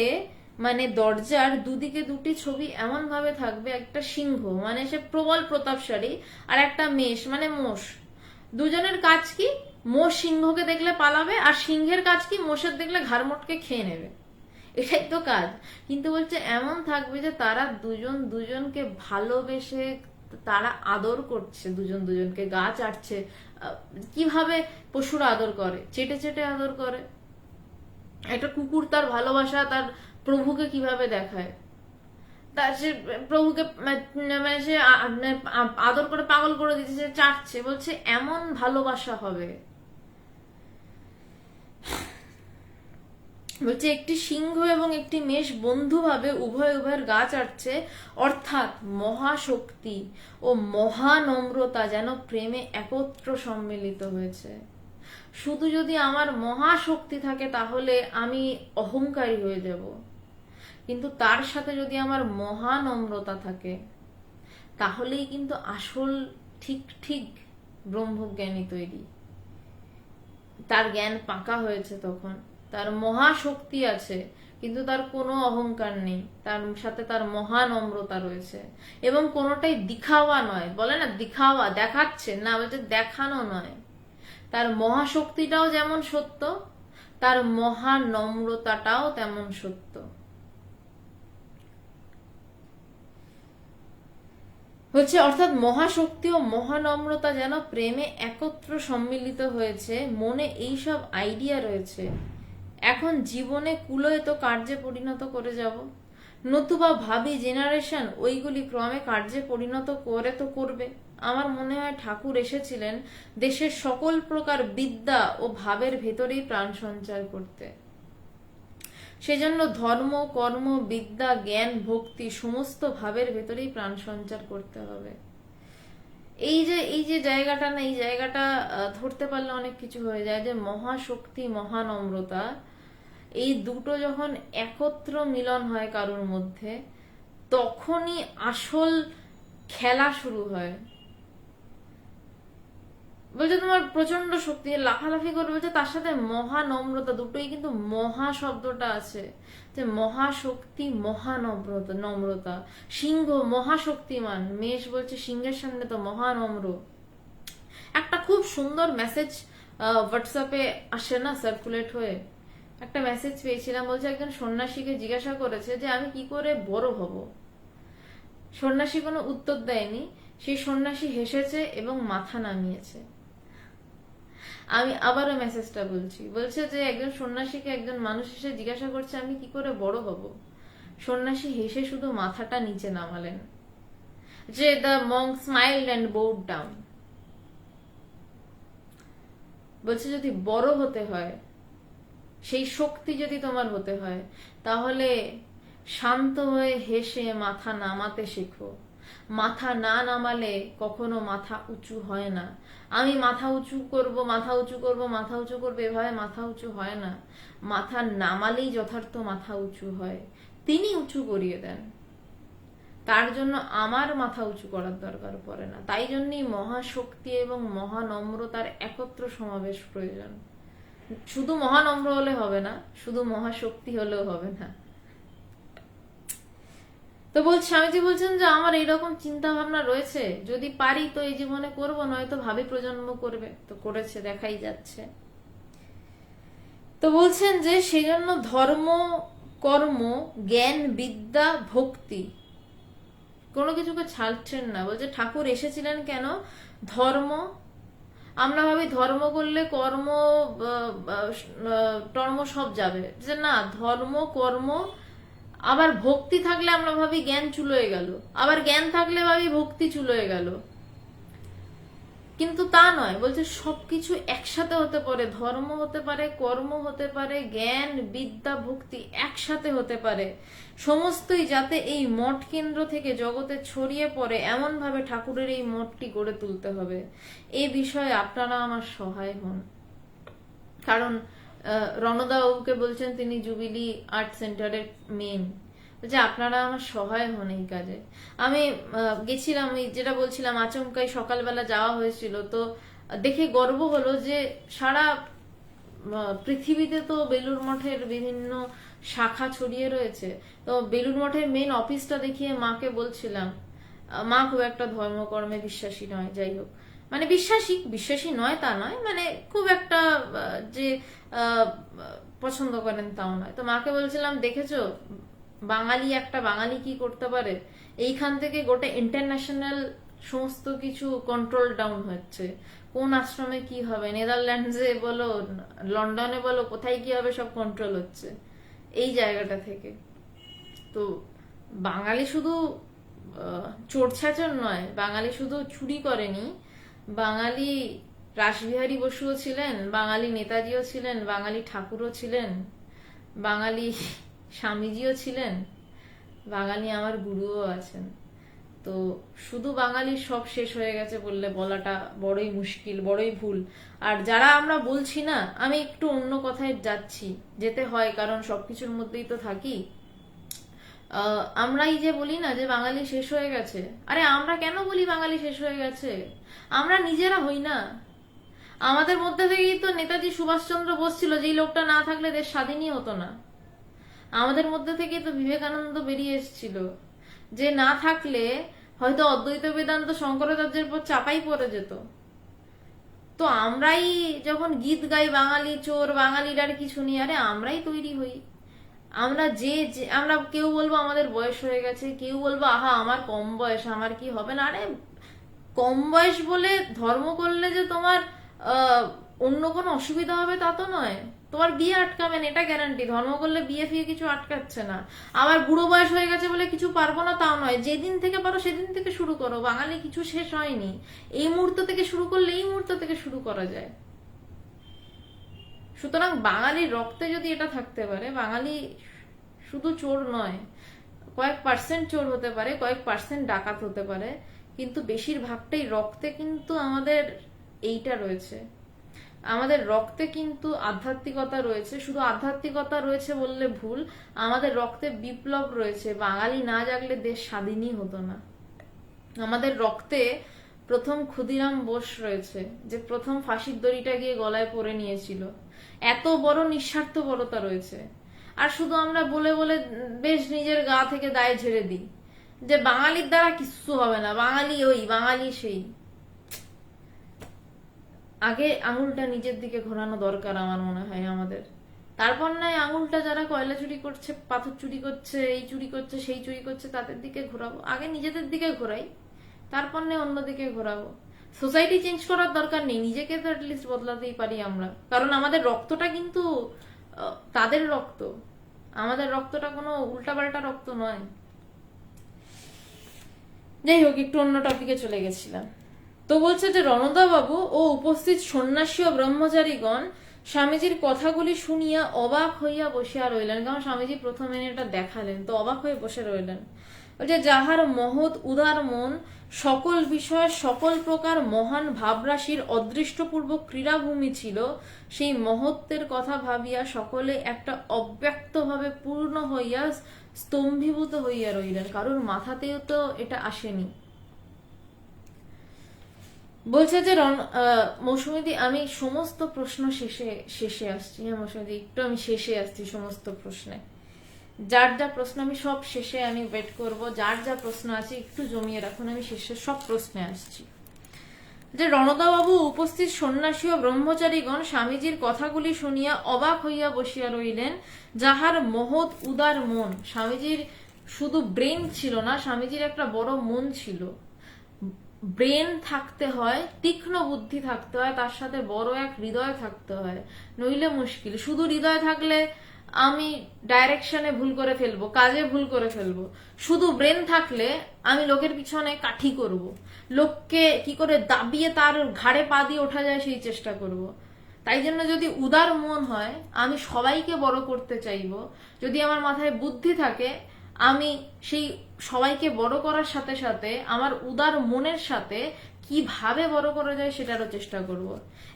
Speaker 1: মানে দরজার দুদিকে দুটি ছবি এমন ভাবে থাকবে, একটা সিংহ মানে সে প্রবল প্রতাপশালী, আর একটা মেষ মানে মোষ। দুজনের কাজ কি, মোষ সিংহকে দেখলে পালাবে, আর সিংহের কাজ কি, মোষের দেখলে ঘাড় মোটকে খেয়ে নেবে, এটাই তো কাজ। কিন্তু বলছে এমন থাকবে যে তারা দুজন দুজনকে ভালোবেসে তারা আদর করছে, দুজন দুজনকে গা চাটছে। কিভাবে পশুরা আদর করে, চেটে চেটে আদর করে। একটা কুকুর তার ভালোবাসা তার প্রভুকে কিভাবে দেখায়, তার সে প্রভুকে মানে সে আদর করে পাগল করে দিচ্ছে, চাটছে। বলছে এমন ভালোবাসা হবে। বলছে একটি সিংহ এবং একটি মেষ বন্ধুভাবে উভয়ের গা চাটছে, অর্থাৎ মহাশক্তি ও মহানম্রতা যেন প্রেমে একত্র সম্মিলিত হয়েছে। শুধু যদি আমার মহাশক্তি থাকে তাহলে আমি অহংকারী হয়ে যাব, কিন্তু তার সাথে যদি আমার মহানম্রতা থাকে তাহলেই কিন্তু আসল ঠিক ঠিক ব্রহ্মজ্ঞানী তৈরি। তার জ্ঞান পাকা হয়েছে, তখন তার মহাশক্তি আছে কিন্তু তার কোনো অহংকার নেই, তার সাথে তার মহানম্রতা রয়েছে, এবং কোনোটাই দিখাওয়া নয়। বলে না দিখাওয়া, দেখাচ্ছে না, বলছে দেখানো নয়। তার মহাশক্তিটাও যেমন সত্য, তার মহানম্রতাটাও তেমন সত্য। হচ্ছে অর্থাৎ মহাশক্তি ও মহানম্রতা যেন প্রেমে একত্র সম্মিলিত হয়েছে। মনে এইসব আইডিয়া রয়েছে, এখন জীবনে কুলোয় তো কার্যে পরিণত করে যাব, নতুবা ভাবি জেনারেশন ওইগুলি ক্রমে কার্যে পরিণত করে তো করবে। আমার মনে হয় ঠাকুর এসেছিলেন দেশের সকল প্রকার বিদ্যা ও ভাবের ভেতরেই প্রাণ সঞ্চার করতে। সেজন্য ধর্ম, কর্ম, বিদ্যা, জ্ঞান, ভক্তি সমস্ত ভাবের ভেতরেই প্রাণ সঞ্চার করতে হবে। এই যে জায়গাটা না, এই জায়গাটা ধরতে পারলে অনেক কিছু হয়ে যায়। যে মহাশক্তি, মহানম্রতা, এই দুটো যখন একত্র মিলন হয় কারোর মধ্যে, তখনই আসল খেলা শুরু হয়। বলছে তোমার প্রচন্ড শক্তি, লাফালাফি করবে, বলছে তার সাথে মহানম্রতা, দুটোই কিন্তু মহা শব্দটা আছে, যে মহাশক্তি, মহানম্রতা, নম্রতা। সিংহ মহাশক্তিমান, মেষ বলছে সিংহের সামনে তো মহানম্র। একটা খুব সুন্দর মেসেজ হোয়াটসঅ্যাপে আসে না, সার্কুলেট হয়ে একটা মেসেজ পেয়েছিলাম। বলছে একজন সন্ন্যাসীকে জিজ্ঞাসা করেছে যে আমি কি করে বড় হব। সন্ন্যাসী কোনো উত্তর দেয়নি, সেই সন্ন্যাসী হেসেছে এবং মাথা নামিয়েছে। আমি আবারও মেসেজটা বলছি। বলছে যে একজন সন্ন্যাসীকে একজন মানুষ এসে জিজ্ঞাসা করছে আমি কি করে বড় হব। সন্ন্যাসী হেসে শুধু মাথাটা নিচে নামালেন। যে the monk smiled and bowed down. বলছে যদি বড় হতে হয়, সেই শক্তি যদি তোমার হতে হয়, তাহলে শান্ত হয়ে হেসে মাথা নামাতে শেখো। মাথা না নামালে কখনো মাথা উঁচু হয় না। আমি মাথা উঁচু করব, মাথা উঁচু করব, মাথা উঁচু করবো, এভাবে মাথা উঁচু হয় না। মাথা নামালেই যথার্থ মাথা উঁচু হয়। তিনি উঁচু করিয়ে দেন। তার জন্য আমার মাথা উঁচু করার দরকার পড়ে না। তাই জন্যই মহাশক্তি এবং মহানম্রতার একত্র সমাবেশ প্রয়োজন। শুধু মহানম্র হলে হবে না, শুধু মহাশক্তি হলেও হবে না। তো স্বামীজি বলছেন যে আমার এইরকম চিন্তা ভাবনা রয়েছে, যদি পারি তো এই জীবনে করবো, নয়তো ভাবি প্রজন্ম করবে, তো করেছে, দেখাই যাচ্ছে। তো বলছেন যে সেই জন্য ধর্ম, কর্ম, জ্ঞান, বিদ্যা, ভক্তি কোনো কিছুকে ছাড়ছেন না। বলছে ঠাকুর এসেছিলেন কেন? ধর্ম, আমরা ভাবি ধর্ম করলে কর্ম টর্ম সব যাবে, যে না, ধর্ম, কর্ম, আবার ভক্তি থাকলে আমরা ভাবি জ্ঞান চুলোয় গেল, আবার জ্ঞান থাকলে ভাবি ভক্তি চুলোয় গেল, কিন্তু তা নয়। বলছে সবকিছু একসাথে হতে পারে, ধর্ম হতে পারে, কর্ম হতে পারে, জ্ঞান, বিদ্যা, ভক্তি একসাথে হতে পারে, সমস্তই যাতে এই মঠ কেন্দ্র থেকে জগতে ছড়িয়ে পড়ে, এমন ভাবে ঠাকুরের এই মঠটি গড়ে তুলতে হবে। এই বিষয়ে আপনারা আমার সহায় হন। কারণ রণদা বাবুকে বলছেন, তিনি জুবিলি আর্ট সেন্টারের মেন, যে আপনারা আমার সহায় হন এই কাজে। আমি গেছিলাম, যেটা বলছিলাম, আচমকাই সকালবেলা যাওয়া হয়েছিল, তো দেখে গর্ব হলো যে সারা পৃথিবীতে তো বেলুর মঠের বিভিন্ন শাখা ছড়িয়ে রয়েছে। তো বেলুর মঠের মেন অফিসটা দেখিয়ে মাকে বলছিলাম, মা খুব একটা ধর্মকর্মে বিশ্বাসী নয়, যাই হোক, মানে বিশ্বাসী নয় তা নয়, মানে খুব একটা যে পছন্দ করেন তাও নয়। তো মাকে বলছিলাম, দেখেছো একটা বাঙালি কি করতে পারে? এইখান থেকে গোটা ইন্টারন্যাশনাল সমস্ত কিছু কন্ট্রোল ডাউন হচ্ছে। কোন আশ্রমে কি হবে, নেদারল্যান্ডসে বলো, লন্ডনে বলো, কোথায় কি হবে, সব কন্ট্রোল হচ্ছে এই জায়গাটা থেকে। তো বাঙালি শুধু চোর ছাচর নয়, বাঙালি শুধু চুরি করেনি, বাঙালি রাসবিহারী বসুও ছিলেন, বাঙালি নেতাজিও ছিলেন, বাঙালি ঠাকুরও ছিলেন, বাঙালি স্বামীজিও ছিলেন, বাঙালি আমার গুরুও আছেন। তো শুধু বাঙালির সব শেষ হয়ে গেছে বললে বলাটা বড়ই মুশকিল, বড়ই ভুল। আর যারা আমরা বলছি না, আমি একটু অন্য কথায় যাচ্ছি, যেতে হয়, কারণ সবকিছুর মধ্যেই তো থাকি। আমরাই যে বলি না যে বাঙালি শেষ হয়ে গেছে, আরে আমরা কেন বলি বাঙালি শেষ হয়ে গেছে? আমরা নিজেরা হই না। আমাদের মধ্যে থেকেই তো নেতাজি সুভাষচন্দ্র বোস ছিল, যেই লোকটা না থাকলে দেশ স্বাধীনই হতো না। আমাদের মধ্যে থেকেই তো বিবেকানন্দ বেরিয়ে এসেছিল, যে না থাকলে হয়তো অদ্বৈত বেদান্ত শঙ্করাচার্যের পর চাপাই পড়ে যেত। তো আমরাই যখন গীত গাই বাঙালি চোর, বাঙালির আর কিছু নেই, আরে আমরাই তৈরি হই। আমরা আমরা কেউ বলবো আমাদের বয়স হয়ে গেছে, কেউ বলবো আহা আমার কম বয়স, আমার কি হবে না। আরে কম বয়স বলে ধর্ম করলে যে তোমার অন্য কোনো অসুবিধা হবে তা তো নয়, তোমার বিয়ে আটকাবে না এটা গ্যারান্টি। ধর্ম করলে বিয়ে ফিয়ে কিছু আটকাচ্ছে না। আবার বুড়ো বয়স হয়ে গেছে বলে কিছু পারবো না তাও নয়, যেদিন থেকে পারো সেদিন থেকে শুরু করো। বাঙালি কিছু শেষ হয়নি, এই মুহূর্ত থেকে শুরু করলে এই মুহূর্ত থেকে শুরু করা যায়। সুতরাং বাঙালির রক্তে যদি এটা থাকতে পারে, বাঙালি শুধু চোর নয়, কয়েক পার্সেন্ট চোর হতে পারে, কয়েক পার্সেন্ট ডাকাত হতে পারে, কিন্তু বেশিরভাগটাই রক্তে কিন্তু আমাদের এইটা রয়েছে। আমাদের রক্তে কিন্তু আধ্যাত্মিকতা রয়েছে। শুধু আধ্যাত্মিকতা রয়েছে বললে ভুল, আমাদের রক্তে বিপ্লব রয়েছে। বাঙালি না জাগলে দেশ স্বাধীনই হতো না। আমাদের রক্তে প্রথম ক্ষুদিরাম বোস রয়েছে, যে প্রথম ফাঁসির দড়িটা গিয়ে গলায় পরে নিয়েছিল। এত বড় নিঃস্বার্থপরতা রয়েছে। আর শুধু আমরা বলে বলে বেশ নিজের গা থেকে দায় ঝেড়ে দিই যে বাঙালির দ্বারা কিচ্ছু হবে না, বাঙালি ওই, বাঙালি সেই। আগে আঙুলটা নিজের দিকে ঘোরানো দরকার আমার মনে হয় আমাদের। তারপর নয় আঙুলটা যারা কয়লা চুরি করছে, পাথর চুরি করছে, এই চুরি করছে, সেই চুরি করছে, তাদের দিকে ঘোরাবো। আগে নিজেদের দিকে ঘোরাই, তারপর নয় অন্যদিকে ঘোরাবো। সোসাইটি চেঞ্জ করার দরকার নেই, নিজেকে তো অ্যাটলিস্ট বদলাতেই পারি আমরা। কারণ আমাদের রক্তটা কিন্তু তাদের রক্ত, আমাদের রক্তটা কোনো উল্টাপাল্টা রক্ত নয়। যাই হোক, একটু অন্য টপিকে চলে গেছিলাম। তো বলছে যে রণদা বাবু ও উপস্থিত সন্ন্যাসী ও ব্রহ্মচারীগণ স্বামীজির কথাগুলি শুনিয়া অবাক হইয়া বসিয়া রইলেন। কারণ স্বামীজি প্রথমে এটা দেখালেন, তো অবাক হয়ে বসে রইলেন। বলছে যাহার মহৎ উদার মন সকল বিষয়ে সকল প্রকার মহান ভাবরাশির অদৃষ্টপূর্বক ক্রীড়াভূমি ছিল, সেই মহত্বের কথা ভাবিয়া সকলে একটা অব্যক্তভাবে পূর্ণ হইয়া স্তম্ভীভূত হইয়া রইলেন, কারোর মাথাতেও তো এটা আসেনি। বলছে যে মৌসুমীদি, আমি সমস্ত প্রশ্ন শেষে আসছি। হ্যাঁ মৌসুমীদি, একটু আমি শেষে আসছি সমস্ত প্রশ্নে। যার যা প্রশ্ন আমি সব শেষে আমি ওয়েট করব, যার যা প্রশ্ন আছে একটু জমিয়ে রাখুন, আমি শেষে সব প্রশ্নে আসছি। যে রণদাবাবু উপস্থিত সন্ন্যাসী ও ব্রহ্মচারীগণ স্বামীজির কথাগুলি শুনিয়া অবাক হইয়া বসিয়া রইলেন। যাহার মহৎ উদার মন, স্বামীজির শুধু ব্রেন ছিল না, স্বামীজির একটা বড় মন ছিল। ব্রেন থাকতে হয়, তীক্ষ্ণ বুদ্ধি থাকতে হয়, তার সাথে বড় এক হৃদয় থাকতে হয়, নইলে মুশকিল। শুধু হৃদয় থাকলে আমি ডাইরেকশনে ভুল করে ফেলবো, কাজে ভুল করে ফেলবো। শুধু ব্রেন থাকলে আমি লোকের পিছনে কাঠি করব, লোককে কি করে দাবিয়ে তার ঘাড়ে পা দিয়ে ওঠা যায় সেই চেষ্টা করব। তাই জন্য যদি উদার মন হয়, আমি সবাইকে বড় করতে চাইবো। যদি আমার মাথায় বুদ্ধি থাকে, আমি সেই সবাইকে বড় করার সাথে সাথে আমার উদার মনের সাথে কিভাবে বড় করা যায় সেটারও চেষ্টা করব।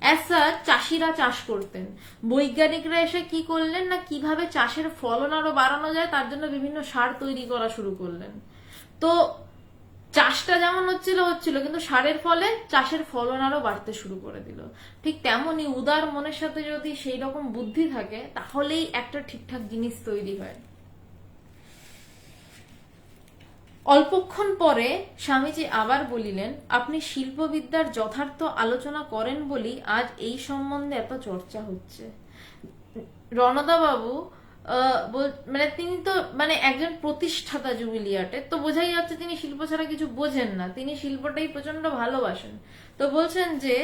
Speaker 1: অ্যাসা চাষিরা চাষ করতেন, বৈজ্ঞানিকরা এসে কি করলেন না, কিভাবে চাষের ফলন আরো বাড়ানো যায় তার জন্য বিভিন্ন সার তৈরি করা শুরু করলেন। তো চাষটা যেমন হচ্ছিল, কিন্তু সারের ফলে চাষের ফলন আরো বাড়তে শুরু করে দিল। ঠিক তেমনি উদার মনের সাথে যদি সেই রকম বুদ্ধি থাকে, তাহলেই একটা ঠিকঠাক জিনিস তৈরি হয়। অল্পক্ষণ পরে স্বামীজি আবার বলিলেন, আপনি শিল্পবিদ্যার যথার্থ আলোচনা করেন বলি আজ এই সম্বন্ধে এত চর্চা হচ্ছে। রণদা বাবু মানে তিনি তো মানে একজন প্রতিষ্ঠাতা জুবিলিয়ার্টের, তো বোঝাই যাচ্ছে তিনি শিল্প ছাড়া কিছু বোঝেন না, তিনি শিল্পটাই প্রচন্ড ভালোবাসেন। তো বলছেন যে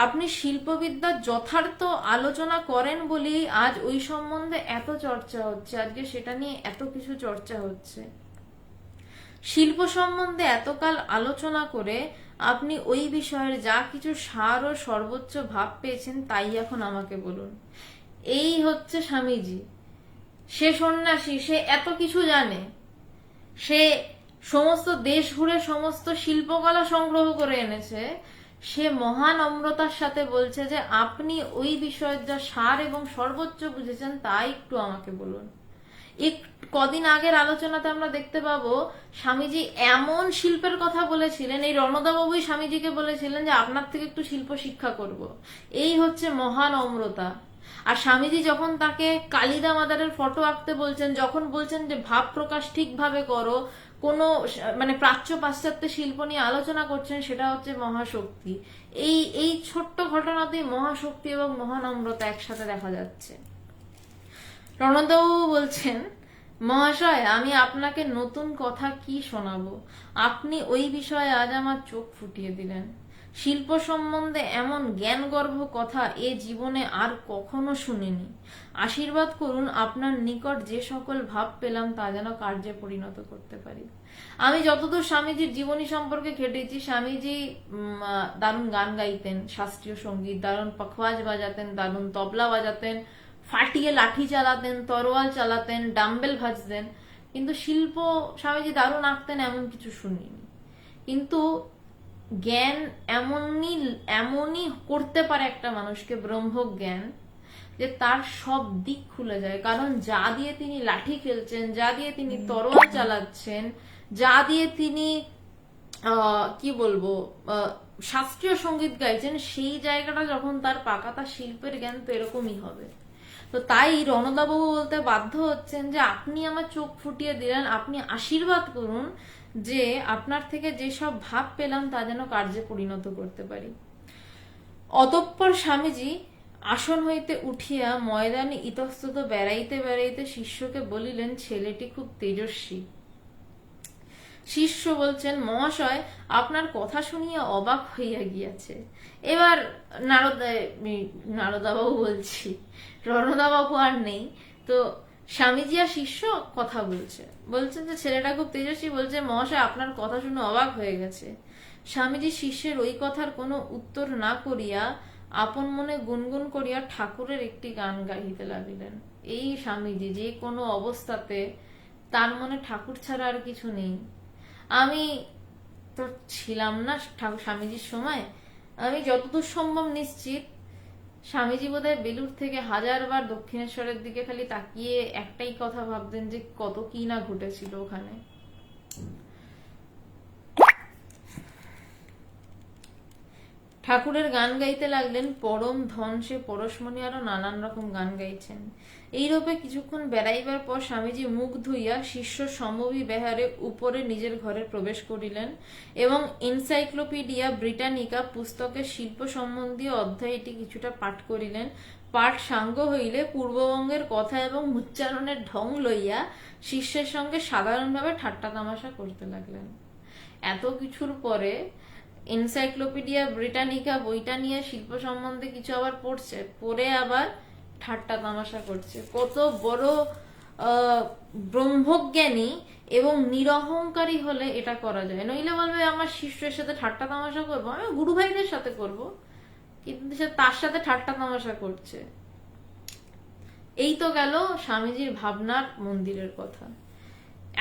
Speaker 1: আপনি শিল্পবিদ্যার যথার্থ আলোচনা করেন বলি আজ ওই সম্বন্ধে এত চর্চা হচ্ছে, আজকে সেটা নিয়ে এত কিছু চর্চা হচ্ছে। শিল্প সম্বন্ধে এতকাল আলোচনা করে আপনি ওই বিষয়ের যা কিছু সার ও সর্বোচ্চ ভাব পেয়েছেন তাই এখন আমাকে বলুন। এই হচ্ছে স্বামীজি। সে সন্ন্যাসী, সে এত কিছু জানে, সে সমস্ত দেশ ঘুরে সমস্ত শিল্পকলা সংগ্রহ করে এনেছে। সে মহান নম্রতার সাথে বলছে যে আপনি ওই বিষয়ের যা সার এবং সর্বোচ্চ বুঝেছেন তাই একটু আমাকে বলুন। কদিন আগের আলোচনাতে আমরা দেখতে পাবো স্বামীজি এমন শিল্পের কথা বলেছিলেন, এই রণদাবাবুই স্বামীজিকে বলেছিলেন যে আপনার থেকে একটু শিল্প শিক্ষা করব। এই হচ্ছে মহান নম্রতা। আর স্বামীজি যখন তাকে কালিদা মাদারের ফটো আঁকতে বলছেন, যখন বলছেন যে ভাব প্রকাশ ঠিকভাবে করো, কোনো মানে প্রাচ্য পাশ্চাত্য শিল্প নিয়ে আলোচনা করছেন, সেটা হচ্ছে মহাশক্তি। এই ছোট্ট ঘটনাতেই মহাশক্তি এবং মহানম্রতা একসাথে দেখা যাচ্ছে। রণদাবাবু বলছেন, মহাশয় আমি আপনাকে নতুন কথা কি শোনাবো, আপনি ওই বিষয়ে আজ আমার চোখ ফুটিয়ে দিলেন। শিল্প সম্বন্ধে এমন জ্ঞানগর্ভ কথা এ জীবনে আর কখনো শুনিনি। আশীর্বাদ করুন আপনার নিকট যে সকল ভাব পেলাম তা যেন কার্যে পরিণত করতে পারি। আমি যতদূর স্বামীজির জীবনী সম্পর্কে ঘেটেছি, স্বামীজি দারুণ গান গাইতেন, শাস্ত্রীয় সঙ্গীত, দারুণ পখওয়াজ বাজাতেন, দারুণ তবলা বাজাতেন, ফাটিয়ে লাঠি চালাতেন, তরোয়াল চালাতেন, ডাম্বেল ভাজতেন। কিন্তু শিল্প স্বামীজি দারুণ আঁকতেন এমন কিছু শুনিনি। কিন্তু জ্ঞান এমনই করতে পারে একটা মানুষকে, ব্রহ্ম জ্ঞান, যে তার সব দিক খুলে যায়। কারণ যা দিয়ে তিনি লাঠি খেলছেন, যা দিয়ে তিনি তরোয়াল চালাচ্ছেন, যা দিয়ে তিনি কি বলবো শাস্ত্রীয় সঙ্গীত গাইছেন, সেই জায়গাটা যখন তার পাকা, তার শিল্পের জ্ঞান তো এরকমই হবে। তো তাই রণদাবাবু বলতে বাধ্য হচ্ছেন যে আপনি আমার চোখ ফুটিয়ে দিলেন, আপনি আশীর্বাদ করুন যে আপনার থেকে যেসব ভাব পেলাম তা যেন কার্যে পরিণত করতে পারি। অতঃপর স্বামীজি আসন হইতে উঠিয়া ময়দানে ইতস্তত বেড়াইতে বেড়াইতে শিষ্যকে বলিলেন, ছেলেটি খুব তেজস্বী। শিষ্য বলছেন, মহাশয় আপনার কথা শুনিয়া অবাক হইয়া গিয়াছে। এবার নারদাবাবু বলছি, রণদাবাবু আর নেই, তো স্বামীজি আর শিষ্য কথা বলছেন যে ছেলেটা খুব তেজস্বী। বলছে, মহাশয় আপনার কথা শুনে অবাক হয়ে গেছে। স্বামীজি শিষ্যের ওই কথার কোনো উত্তর না করিয়া আপন মনে গুনগুন করিয়া ঠাকুরের একটি গান গাইতে লাগিলেন। এই স্বামীজি যে কোনো অবস্থাতে তার মনে ঠাকুর ছাড়া আর কিছু নেই। আমি তো ছিলাম না ঠাকুর স্বামীজির সময়, আমি যতদূর সম্ভব নিশ্চিত স্বামীজি বোধহয় বেলুড় থেকে হাজারবার দক্ষিণেশ্বরের দিকে খালি তাকিয়ে একটাই কথা ভাবতেন যে কত কি না ঘটেছিল ওখানে। ঠাকুরের গান গাইতে লাগলেন, পরম ধন সে পরশমণি, আরো নানান রকম গান গাইছেন। এইরূপে কিছুক্ষণ বেড়াইবার পর স্বামীজি মুখ ধুইয়া শিষ্য সমভি বেহারে উপরে নিজের ঘরে প্রবেশ করিলেন এবং এনসাইক্লোপিডিয়া ব্রিটানিকা পুস্তকের শিল্প সম্বন্ধীয় অধ্যায়টি কিছুটা পাঠ করিলেন। পাঠ সাঙ্গ হইলে পূর্ববঙ্গের কথা এবং উচ্চারণের ঢং লইয়া শিষ্যের সঙ্গে সাধারণভাবে ঠাট্টা তামাশা করতে লাগলেন। এত কিছুর পরে এনসাইক্লোপিডিয়া ব্রিটানিকা বইটা নিয়ে শিল্প সম্বন্ধে কিছু আবার পড়ছে, পড়ে আবার ঠাট্টা তামাশা করছে। কত বড় ব্রহ্মজ্ঞানী এবং নিরহংকারী হলে এটা করা যায়। নইলে বলবে আমার শিষ্যের সাথে ঠাট্টা তামাশা করবো, আমি গুরু ভাইদের সাথে করব, কিন্তু সে তার সাথে ঠাট্টা তামাশা করছে। এই তো গেল স্বামীজির ভাবনার মন্দিরের কথা।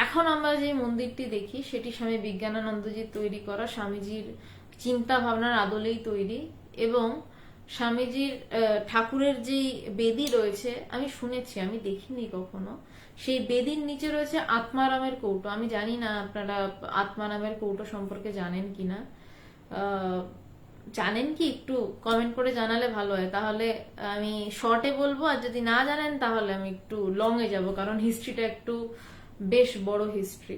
Speaker 1: এখন আমরা যে মন্দিরটি দেখি সেটি স্বামী বিজ্ঞানানন্দজির তৈরি করা, স্বামীজির চিন্তা ভাবনার আদলেই তৈরি। এবং স্বামীজির ঠাকুরের যে বেদি রয়েছে, আমি শুনেছি, আমি দেখিনি কখনো, সেই বেদির নিচে রয়েছে আত্মারামের কৌটো। আমি জানি না আপনারা আত্মারামের কৌটো সম্পর্কে জানেন কিনা। জানেন কি একটু কমেন্ট করে জানালে ভালো হয়, তাহলে আমি শর্টে বলবো, আর যদি না জানেন তাহলে আমি একটু লং এ যাব, কারণ হিস্ট্রিটা একটু বেশ বড় হিস্ট্রি।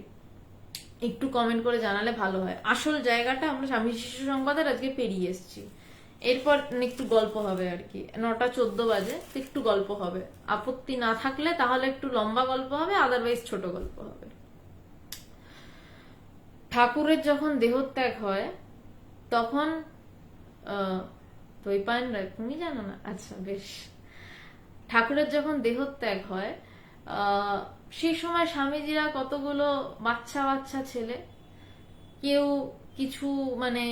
Speaker 1: একটু কমেন্ট করে জানালে ভালো হয়। আসল জায়গাটা আমরা স্বামী শিশু সংবাদের আজকে পেরিয়ে এসেছি, এরপর একটু গল্প হবে আর কি। 9:14 বাজে, একটু গল্প হবে, আপত্তি না থাকলে তাহলে একটু লম্বা গল্প হবে, আদারওয়াইজ ছোট গল্প হবে। ঠাকুরের যখন দেহত্যাগ হয় তখন দৈপায়ন রায়, তুমি জানো না? আচ্ছা বেশ। ঠাকুরের যখন দেহত্যাগ হয় সেই সময় স্বামীজিরা কতগুলো বাচ্চা বাচ্চা ছেলে, কেউ কিছু মানে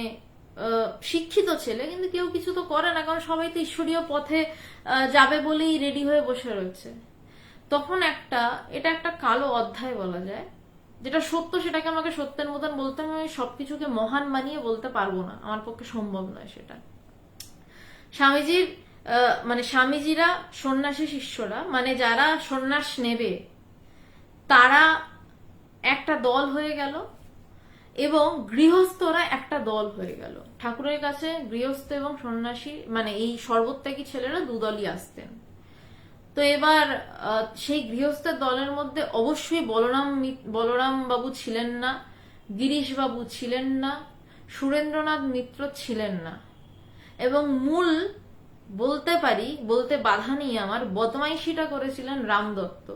Speaker 1: শিক্ষিত ছেলে, কিন্তু কেউ কিছু তো করে না, কারণ সবাই তো ঈশ্বরীয় পথে যাবে বলেই রেডি হয়ে বসে রয়েছে। তখন এটা একটা কালো অধ্যায় বলা যায়। যেটা সত্য সেটাকে আমাকে সত্যের মতন বলতে, আমি সবকিছুকে মহান মানিয়ে বলতে পারবো না, আমার পক্ষে সম্ভব নয় সেটা। স্বামীজির মানে স্বামীজিরা সন্ন্যাসী শিষ্যরা, মানে যারা সন্ন্যাস নেবে, তারা একটা দল হয়ে গেল এবং গৃহস্থরা একটা দল হয়ে গেল। ঠাকুরের কাছে গৃহস্থ এবং সন্ন্যাসী মানে এই সর্বত্যাগী ছেলেরা দুদলই আসতেন। তো এবার সেই গৃহস্থের দলের মধ্যে অবশ্যই বলরাম বাবু ছিলেন না, গিরিশ বাবু ছিলেন না, সুরেন্দ্রনাথ মিত্র ছিলেন না, এবং মূল বলতে বাধা নেই আমার, বদমাইশিটা করেছিলেন রামদত্ত।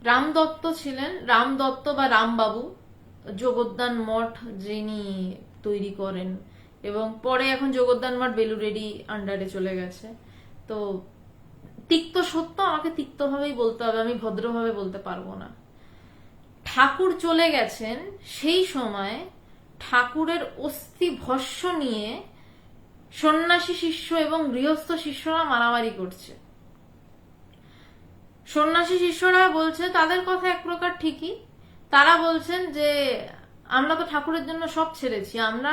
Speaker 1: রামদত্ত ছিলেন, রামদত্ত বা রামবাবু, যোগোদ্যান মঠ যিনি তৈরি করেন, এবং পরে এখন যোগোদ্যান মঠ বেলুড়েরই আন্ডারে চলে গেছে। তো তিক্ত সত্য, আমাকে তিক্তভাবেই বলতে হবে, আমি ভদ্রভাবে বলতে পারবো না। ঠাকুর চলে গেছেন, সেই সময় ঠাকুরের অস্থি ভস্য নিয়ে সন্ন্যাসী শিষ্য এবং গৃহস্থ শিষ্যরা মারামারি করছে। সন্ন্যাসী শিষ্যরা বলছে, তাদের কথা এক প্রকার ঠিকই, তারা বলছেন যে আমরা তো ঠাকুরের জন্য সব ছেড়েছি, আমরা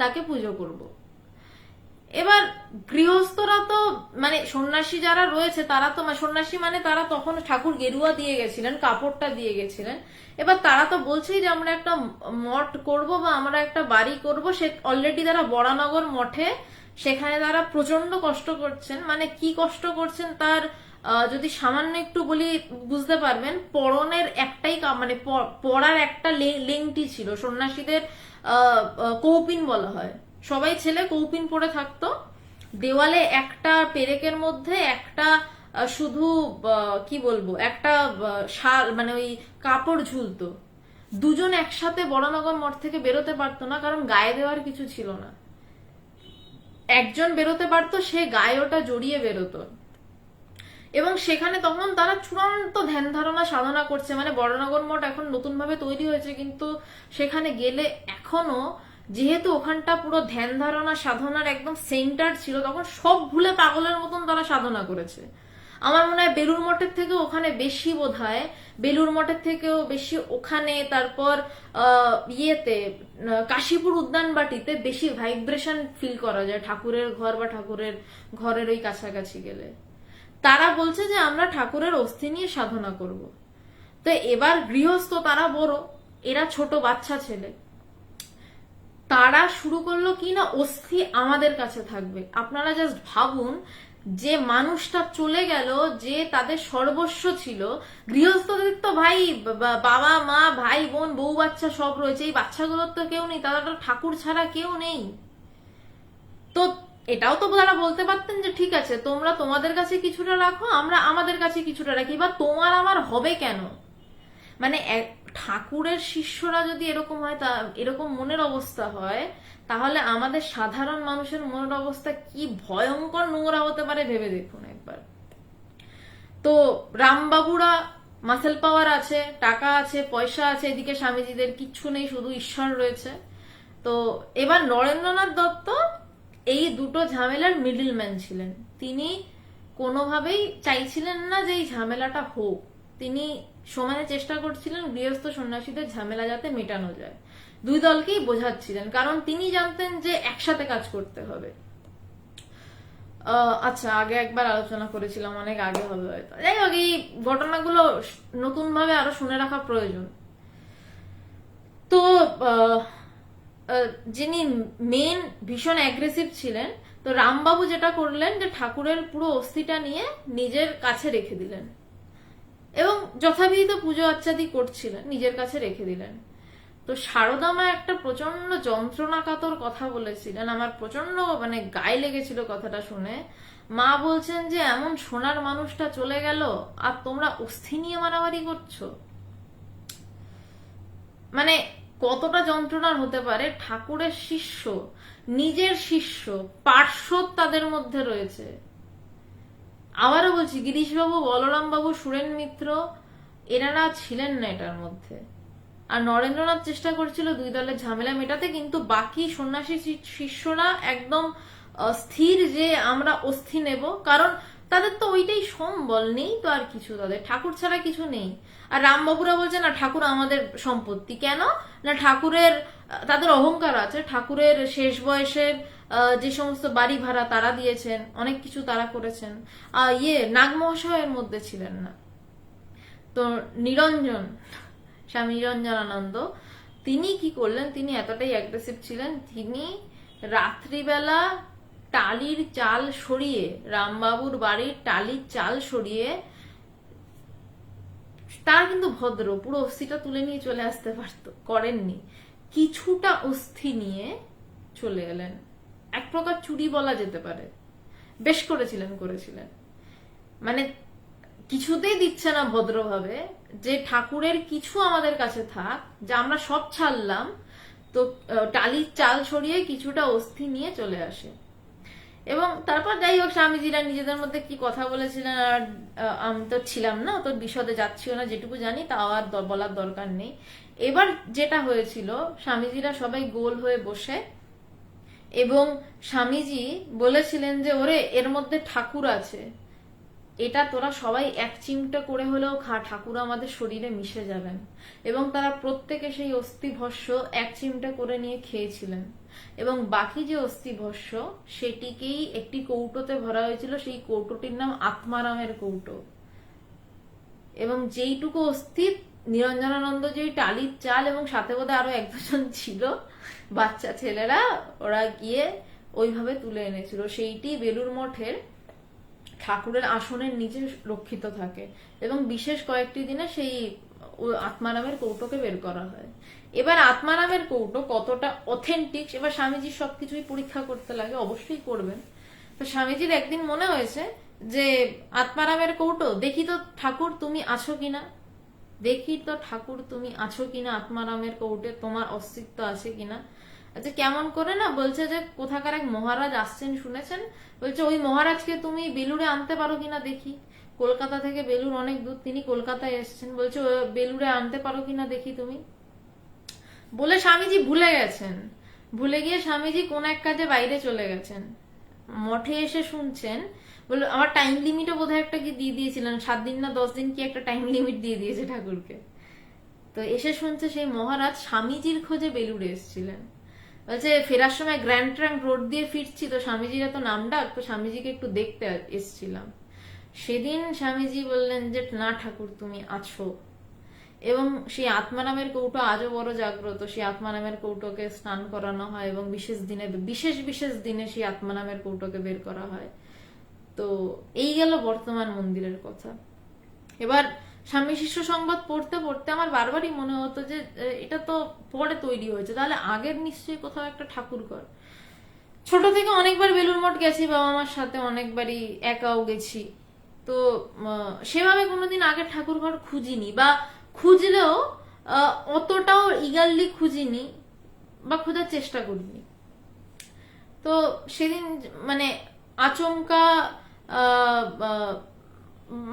Speaker 1: তাকে পুজো করব। এবার গৃহস্থরা তো মানে সন্ন্যাসী যারা রয়েছে তারা তো সন্ন্যাসী মানে তারা তখন ঠাকুর গেরুয়া দিয়ে গেছিলেন, কাপড়টা দিয়ে গেছিলেন। এবার তারা তো বলছেই যে আমরা একটা মঠ করব বা আমরা একটা বাড়ি করব। সে অলরেডি তারা বরানগর মঠে, সেখানে তারা প্রচন্ড কষ্ট করছেন। মানে কি কষ্ট করছেন তার যদি সামান্য একটু বলি বুঝতে পারবেন। পরনের একটাই মানে পরার একটা লেংটি ছিল, সন্ন্যাসীদের কৌপিন বলা হয়, সবাই ছেলে কৌপিন পরে থাকতো। দেওয়ালে একটা পেরেকের মধ্যে একটা শুধু কি বলবো একটা শাল মানে ওই কাপড় ঝুলতো। দুজন একসাথে বড়নগর মঠ থেকে বেরোতে পারতো না, কারণ গায়ে দেওয়ার কিছু ছিল না। একজন বেরোতে পারতো, সে গায়ে ওটা জড়িয়ে বেরোতো। এবং সেখানে তখন তারা চূড়ান্ত ধ্যান ধারণা সাধনা করছে। মানে বড়নগর মঠ এখন নতুন ভাবে তৈরি হয়েছে, কিন্তু সেখানে গেলে এখনো যেহেতু ওখানটা পুরো ধ্যান ধারণা সাধনার একদম সেন্টার ছিল, তখন সব ভুলে পাগলের মতন তারা সাধনা করেছে। আমার মনে হয় বেলুর মঠের থেকে ওখানে বেশি, বোধ হয় বেলুর মঠের থেকেও বেশি ওখানে, তারপর ইয়েতে কাশীপুর উদ্যানবাটিতে বেশি ভাইব্রেশন ফিল করা যায় ঠাকুরের ঘর বা ঠাকুরের ঘরের ওই কাছাকাছি গেলে। তারা বলছে যে আমরা ঠাকুরের অস্থি নিয়ে সাধনা করব। তো এবার গৃহস্থ তারা বড়, এরা ছোট বাচ্চা ছেলে, তারা শুরু করলো কি না অস্থি আমাদের কাছে থাকবে। আপনারা জাস্ট ভাবুন, যে মানুষটা চলে গেল, যে তাদের সর্বস্ব ছিল, গৃহস্থদের তো ভাই বাবা মা ভাই বোন বউ বাচ্চা সব রয়েছে, এই বাচ্চাগুলোর তো কেউ নেই, তারা তো ঠাকুর ছাড়া কেউ নেই। তো এটাও তো তারা বলতে পারতেন যে ঠিক আছে তোমরা তোমাদের কাছে কিছুটা রাখো, আমরা আমাদের কাছে কিছুটা রাখি, বা তোমার আমার হবে কেন? মানে ঠাকুরের শিষ্যরা যদি এরকম হয়, তা এরকম মনের অবস্থা হয়, তাহলে আমাদের সাধারণ মানুষের মনের অবস্থা কি ভয়ঙ্কর নোংরা হতে পারে ভেবে দেখুন একবার। তো রামবাবুরা মাসেল পাওয়ার আছে, টাকা আছে, পয়সা আছে, এদিকে স্বামীজিদের কিচ্ছু নেই, শুধু ঈশ্বর রয়েছে। তো এবার নরেন্দ্রনাথ দত্ত এই দুটো ঝামেলার মিডল ম্যান ছিলেন। তিনি কোনোভাবেই চাইছিলেন না যে এই ঝামেলাটা হোক, তিনি সমানে চেষ্টা করছিলেন গৃহস্থ সন্ন্যাসীদের ঝামেলা যাতে মেটানো যায়। দুই দলকেই বোঝাচ্ছিলেন, কারণ তিনি জানতেন যে একসাথে কাজ করতে হবে। আচ্ছা, আগে একবার আলোচনা করেছিলাম, অনেক আগে হবে হয়তো। যাই হোক, এই ঘটনাগুলো নতুন ভাবে আরো শুনে রাখা প্রয়োজন। তো যিনি মেন ভীষণ অ্যাগ্রেসিভ ছিলেন, তো রামবাবু যেটা করলেন যে ঠাকুরের পুরো অস্থিটা নিয়ে নিজের কাছে রেখে দিলেন এবং যথাবিহিত পুজো আচ্চাদি করছিলেন, নিজের কাছে রেখে দিলেন। তো শারদা মা একটা প্রচন্ড যন্ত্রণাকাতর কথা বলেছিলেন, আমার প্রচন্ড মানে গায়ে লেগেছিল কথাটা শুনে। মা বলছেন যে এমন সোনার মানুষটা চলে গেল আর তোমরা অস্থি নিয়ে মারামারি করছো। মানে কতটা যন্ত্রণার হতে পারে? ঠাকুরের শিষ্য, নিজের শিষ্য, পার্শ্বদ তাদের মধ্যে রয়েছে। আবারও বলছি, গিরিশবাবু, বলরাম বাবু, সুরেন মিত্র এনারা ছিলেন না এটার মধ্যে। আর নরেন্দ্রনাথ চেষ্টা করছিল দুই দলের ঝামেলা মেটাতে, কিন্তু বাকি সন্ন্যাসী শিষ্যরা একদম স্থির যে আমরা অস্থি নেব, কারণ তাদের তো ওইটাই সম্বল, নেই তো আর কিছু, তাদের ঠাকুর ছাড়া কিছু নেই। আর রামবাবুরা বলছে না ঠাকুর আমাদের সম্পত্তি, কেন না ঠাকুরের তাদের অহংকার আছে, ঠাকুরের শেষ বয়সের যে সমস্ত বাড়ি ভাড়া তারা দিয়েছেন, অনেক কিছু তারা করেছেন। নাগমহাশয়ের মধ্যে ছিলেন না। তো নিরঞ্জন, স্বামী নিরঞ্জনানন্দ, তিনি কি করলেন, তিনি এতটাই অ্যাগ্রেসিভ ছিলেন, তিনি রাত্রিবেলা টালির চাল সরিয়ে, রামবাবুর বাড়ির টালির চাল সরিয়ে, তার কিন্তু ভদ্র, পুরো অস্থিটা তুলে নিয়ে চলে আসতে পারত, করেননি। কিছুটা অস্থি নিয়ে চলে এলেন, এক প্রকার চুরি বলা যেতে পারে। বেশ করেছিলেন। মানে কিছুতেই দিচ্ছে না ভদ্রভাবে যে ঠাকুরের কিছু আমাদের কাছে থাক, যা আমরা সব ছাড়লাম। তো টালির চাল সরিয়ে কিছুটা অস্থি নিয়ে চলে আসে। এবং তারপর যাই হোক, স্বামীজিরা নিজেদের মধ্যে কি কথা বলেছিলেন, আর আমি তো ছিলাম না, তোর বিশদে যাচ্ছিও না, যেটুকু জানি তা আর বলার দরকার নেই। এবার যেটা হয়েছিল, স্বামীজিরা সবাই গোল হয়ে বসে, এবং স্বামীজি বলেছিলেন যে ওরে, এর মধ্যে ঠাকুর আছে, এটা তোরা সবাই এক চিমটা করে হলেও খা, ঠাকুর আমাদের শরীরে মিশে যাবেন। এবং তারা প্রত্যেকে সেই অস্থিভস্য এক চিমটা করে নিয়ে খেয়েছিলেন, এবং বাকি যে অস্থিভস্য সেটিকেই একটি কৌটোতে ভরা হয়েছিল, সেই কৌটোটির নাম আত্মারামের কৌটো। এবং যেইটুকু অস্থি, নিরঞ্জনানন্দ যে টালির চাল এবং সাথে বোধহয় আরো এক দুজন ছিল বাচ্চা ছেলেরা, ওরা গিয়ে ওইভাবে তুলে এনেছিল, সেইটি বেলুর মঠের ঠাকুরের আসনের নিচে রক্ষিত থাকে। এবং বিশেষ কয়েকটি দিনে সেই আত্মারামের কৌটোকে বের করা হয়। এবার আত্মারামের কৌটো কতটা অথেন্টিক, এবার স্বামীজির সবকিছুই পরীক্ষা করতে লাগে, অবশ্যই করবেন। তো স্বামীজির একদিন মনে হয়েছে যে আত্মারামের কৌটো, দেখি তো ঠাকুর তুমি আছো কিনা, আত্মারামের কৌটে তোমার অস্তিত্ব আছে কিনা। আচ্ছা, কেমন করে না, বলছে যে কোথাকার এক মহারাজ আসছেন শুনেছেন, বলছে ওই মহারাজকে তুমি বেলুড়ে আনতে পারো কিনা দেখি। কলকাতা থেকে বেলুড় অনেক দূর, তিনি কলকাতায় এসেছেন, বলছে বেলুড়ে আনতে পারো কিনা দেখি তুমি। বলে স্বামীজি ভুলে গেছেন, ভুলে গিয়ে স্বামীজি কোন এক কাজে বাইরে চলে গেছেন। মঠে এসে শুনছেন বললো আমার টাইম লিমিটও বোধহয় একটা কি দিয়ে দিয়েছিলেন, 7 দিন না 10 দিন কি একটা টাইম লিমিট দিয়ে দিয়েছে ঠাকুরকে। তো এসে শুনছে সেই মহারাজ স্বামীজির খোঁজে বেলুড়ে এসেছিলেন। বলছে ফেরার সময় গ্র্যান্ড ট্রাঙ্ক রোড দিয়ে ফিরছি, তো স্বামীজির এত নাম ডাক, তো স্বামীজিকে একটু দেখতে এসেছিলাম। সেদিন স্বামীজি বললেন যে না ঠাকুর তুমি আছো, এবং সেই আত্মারামের কৌটো আজও বড় জাগ্রত। সেই আত্মারামের কৌটোকে স্নান করানো হয় এবং বিশেষ দিনে বিশেষ দিনে সেই আত্মারামের কৌটোকে বের করা হয়। তো এই গেল বর্তমান মন্দিরের কথা। এবার স্বামী শিষ্য সংবাদ পড়তে পড়তে আমার বারবারই মনে হতো যে এটা তো পরে তৈরি হয়েছে, তাহলে আগের নিশ্চয়ই কোথাও একটা ঠাকুর ঘর। ছোট থেকে অনেকবার বেলুড় মঠ গেছি বাবা মার সাথে, অনেকবারই একাও গেছি। তো সেভাবে কোনোদিন আগের ঠাকুর ঘর খুঁজিনি, বা খুঁজলেও অতটাও ইগারলি খুঁজিনি বা খোঁজার চেষ্টা করিনি। তো সেদিন মানে আচমকা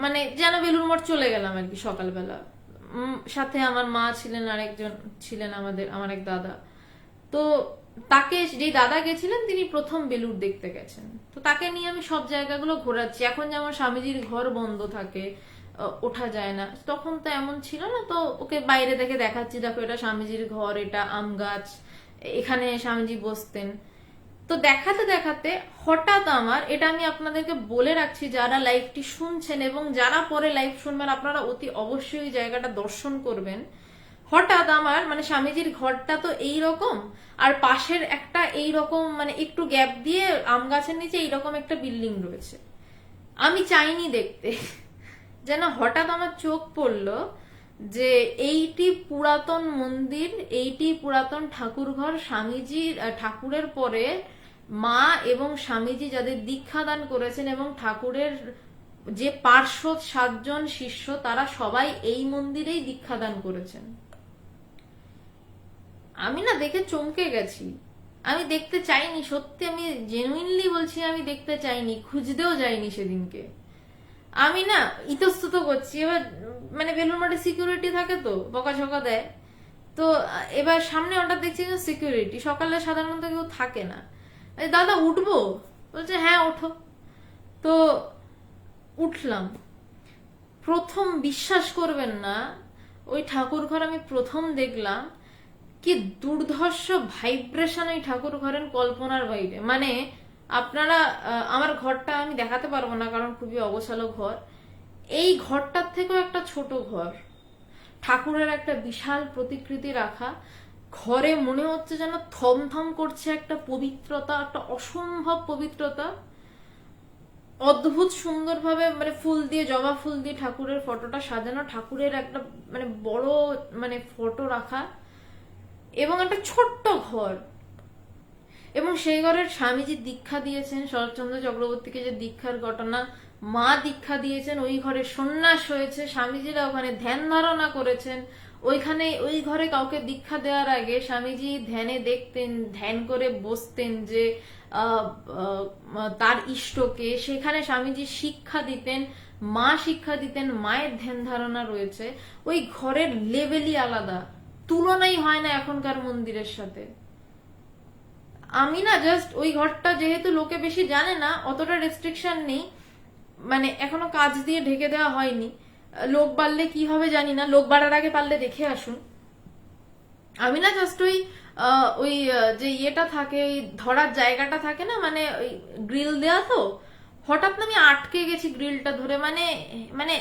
Speaker 1: মানে যেন বেলুড় মঠ চলে গেলাম আর কি সকালবেলা। সাথে আমার মা ছিলেন, আরেকজন ছিলেন আমার এক দাদা। তো তাকে, যেই দাদা গেছিলেন তিনি প্রথম বেলুড় দেখতে গেছেন, তো তাকে নিয়ে আমি সব জায়গাগুলো ঘোরাচ্ছি। এখন যেমন স্বামীজির ঘর বন্ধ থাকে, ওঠা যায় না, তখন তো এমন ছিল না। তো ওকে বাইরে থেকে দেখাচ্ছি, দেখো এটা স্বামীজির ঘর, এটা আম গাছ, এখানে স্বামীজি বসতেন। তো দেখাতে দেখাতে হঠাৎ আমার, এটা আমি আপনাদেরকে বলে রাখছি যারা লাইভটি শুনছেন এবং যারা পরে লাইভ শুনবেন, আপনারা অতি অবশ্যই ওই জায়গাটা দর্শন করবেন। হঠাৎ আমার মানে স্বামীজির ঘরটা তো এইরকম, আর পাশের একটা এইরকম মানে একটু গ্যাপ দিয়ে আম গাছের নিচে এইরকম একটা বিল্ডিং রয়েছে। আমি চাইনি দেখতে, যেন হঠাৎ আমার চোখ পড়লো যে এইটি পুরাতন মন্দির, এইটি পুরাতন ঠাকুর ঘর। স্বামীজির ঠাকুরের পরে মা এবং স্বামীজি যাদের দীক্ষাদান করেছেন এবং ঠাকুরের যে পার্শ্বদ 7 জন শিষ্য, তারা সবাই এই মন্দিরেই দীক্ষাদান করেছেন। আমি না দেখে চমকে গেছি। আমি দেখতে চাইনি, সত্যি আমি জেনুইনলি বলছি, আমি দেখতে চাইনি, খুঁজতেও যাইনি সেদিনকে। আমি না ইতস্তত করছি। এবার মানে বেলুড় মঠে সিকিউরিটি থাকে, তো বকাঝকা দেয়। তো এবার সামনে ওটা দেখছি যে সিকিউরিটি, সকালে সাধারণত কেউ থাকে না। দাদা উঠবো? বলছে হ্যাঁ ওঠো। তো উঠলাম। প্রথম বিশ্বাস করবেন না, ওই ঠাকুর ঘর আমি প্রথম দেখলাম, কি দুর্ধর্ষ ভাইব্রেশন ওই ঠাকুর ঘরের, কল্পনার বাইরে। মানে আপনারা, আমার ঘরটা আমি দেখাতে পারবো না কারণ খুবই অগোছালো ঘর। এই ঘরটার থেকেও একটা ছোট ঘর, ঠাকুরের একটা বিশাল প্রতিকৃতি রাখা। ঘরে মনে হচ্ছে যেন থমথম করছে একটা পবিত্রতা, একটা অসম্ভব পবিত্রতা। অদ্ভুত সুন্দরভাবে মানে ফুল দিয়ে, জবা ফুল দিয়ে ঠাকুরের ফটোটা সাজানো, ঠাকুরের একটা মানে বড় মানে ফটো রাখা, এবং একটা ছোট্ট ঘর। এবং সেই ঘরের স্বামীজি দীক্ষা দিয়েছেন, শরৎচন্দ্র চক্রবর্তীকে যে দীক্ষার ঘটনা, মা দীক্ষা দিয়েছেন, ওই ঘরে সন্ন্যাস হয়েছে, স্বামীজিরা ওখানে ধ্যান ধারণা করেছেন। ওইখানে ওই ঘরে কাউকে দীক্ষা দেওয়ার আগে স্বামীজি ধ্যানে দেখতেন, ধ্যান করে বসতেন যে তার ইষ্টকে, সেখানে স্বামীজি শিক্ষা দিতেন, মা শিক্ষা দিতেন, মায়ের ধ্যান ধারণা রয়েছে। ওই ঘরের লেভেলই আলাদা, তুলনাই হয় না এখনকার মন্দিরের সাথে। আমি না জাস্ট ওই ঘরটা, যেহেতু লোকে বেশি জানে না, অতটা রেস্ট্রিকশন নেই, মানে এখনো কাজ দিয়ে ঢেকে দেওয়া হয়নি। লোক বাড়লে কি হবে জানি না, লোক বাড়ার আগে পারলে দেখে আসুন। আমি না জাস্ট ওই যে ইয়েটা থাকে, ওই ধরার জায়গাটা থাকে না, মানে ওই গ্রিল দেয়া, তো হঠাৎ না আমি আটকে গেছি গ্রিলটা ধরে। মানে মানে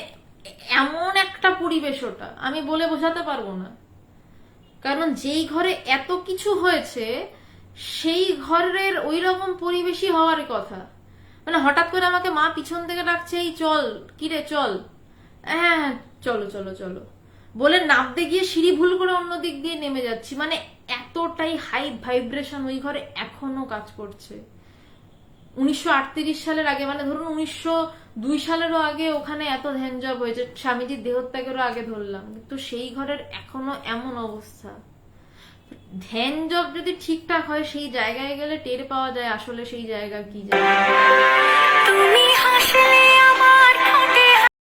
Speaker 1: এমন একটা পরিবেশ, ওটা আমি বলে বোঝাতে পারবো না। কারণ যেই ঘরে এত কিছু হয়েছে, সেই ঘরের ওই রকম পরিবেশই হওয়ার কথা। মানে হঠাৎ করে আমাকে মা পিছন থেকে ডাকছে, এই চল, কিরে চল, হ্যাঁ হ্যাঁ চলো চলো চলো বলে নামতে গিয়ে সিঁড়ি ভুল করে অন্য দিক দিয়ে নেমে যাচ্ছি। মানে এতটাই হাই ভাইব্রেশন ওই ঘরে এখনো কাজ করছে। 1938 সালের আগে, মানে ধরুন 1902 সালেরও আগে ওখানে এত ধ্যান জপ হয়েছে, স্বামীজির দেহত্যাগেরও আগে ধরলাম, কিন্তু সেই ঘরের এখনো এমন অবস্থা। ধ্যান জপ যদি ঠিকঠাক হয়, সেই জায়গায় গেলে টের পাওয়া যায় আসলে সেই জায়গা কি জায়গা।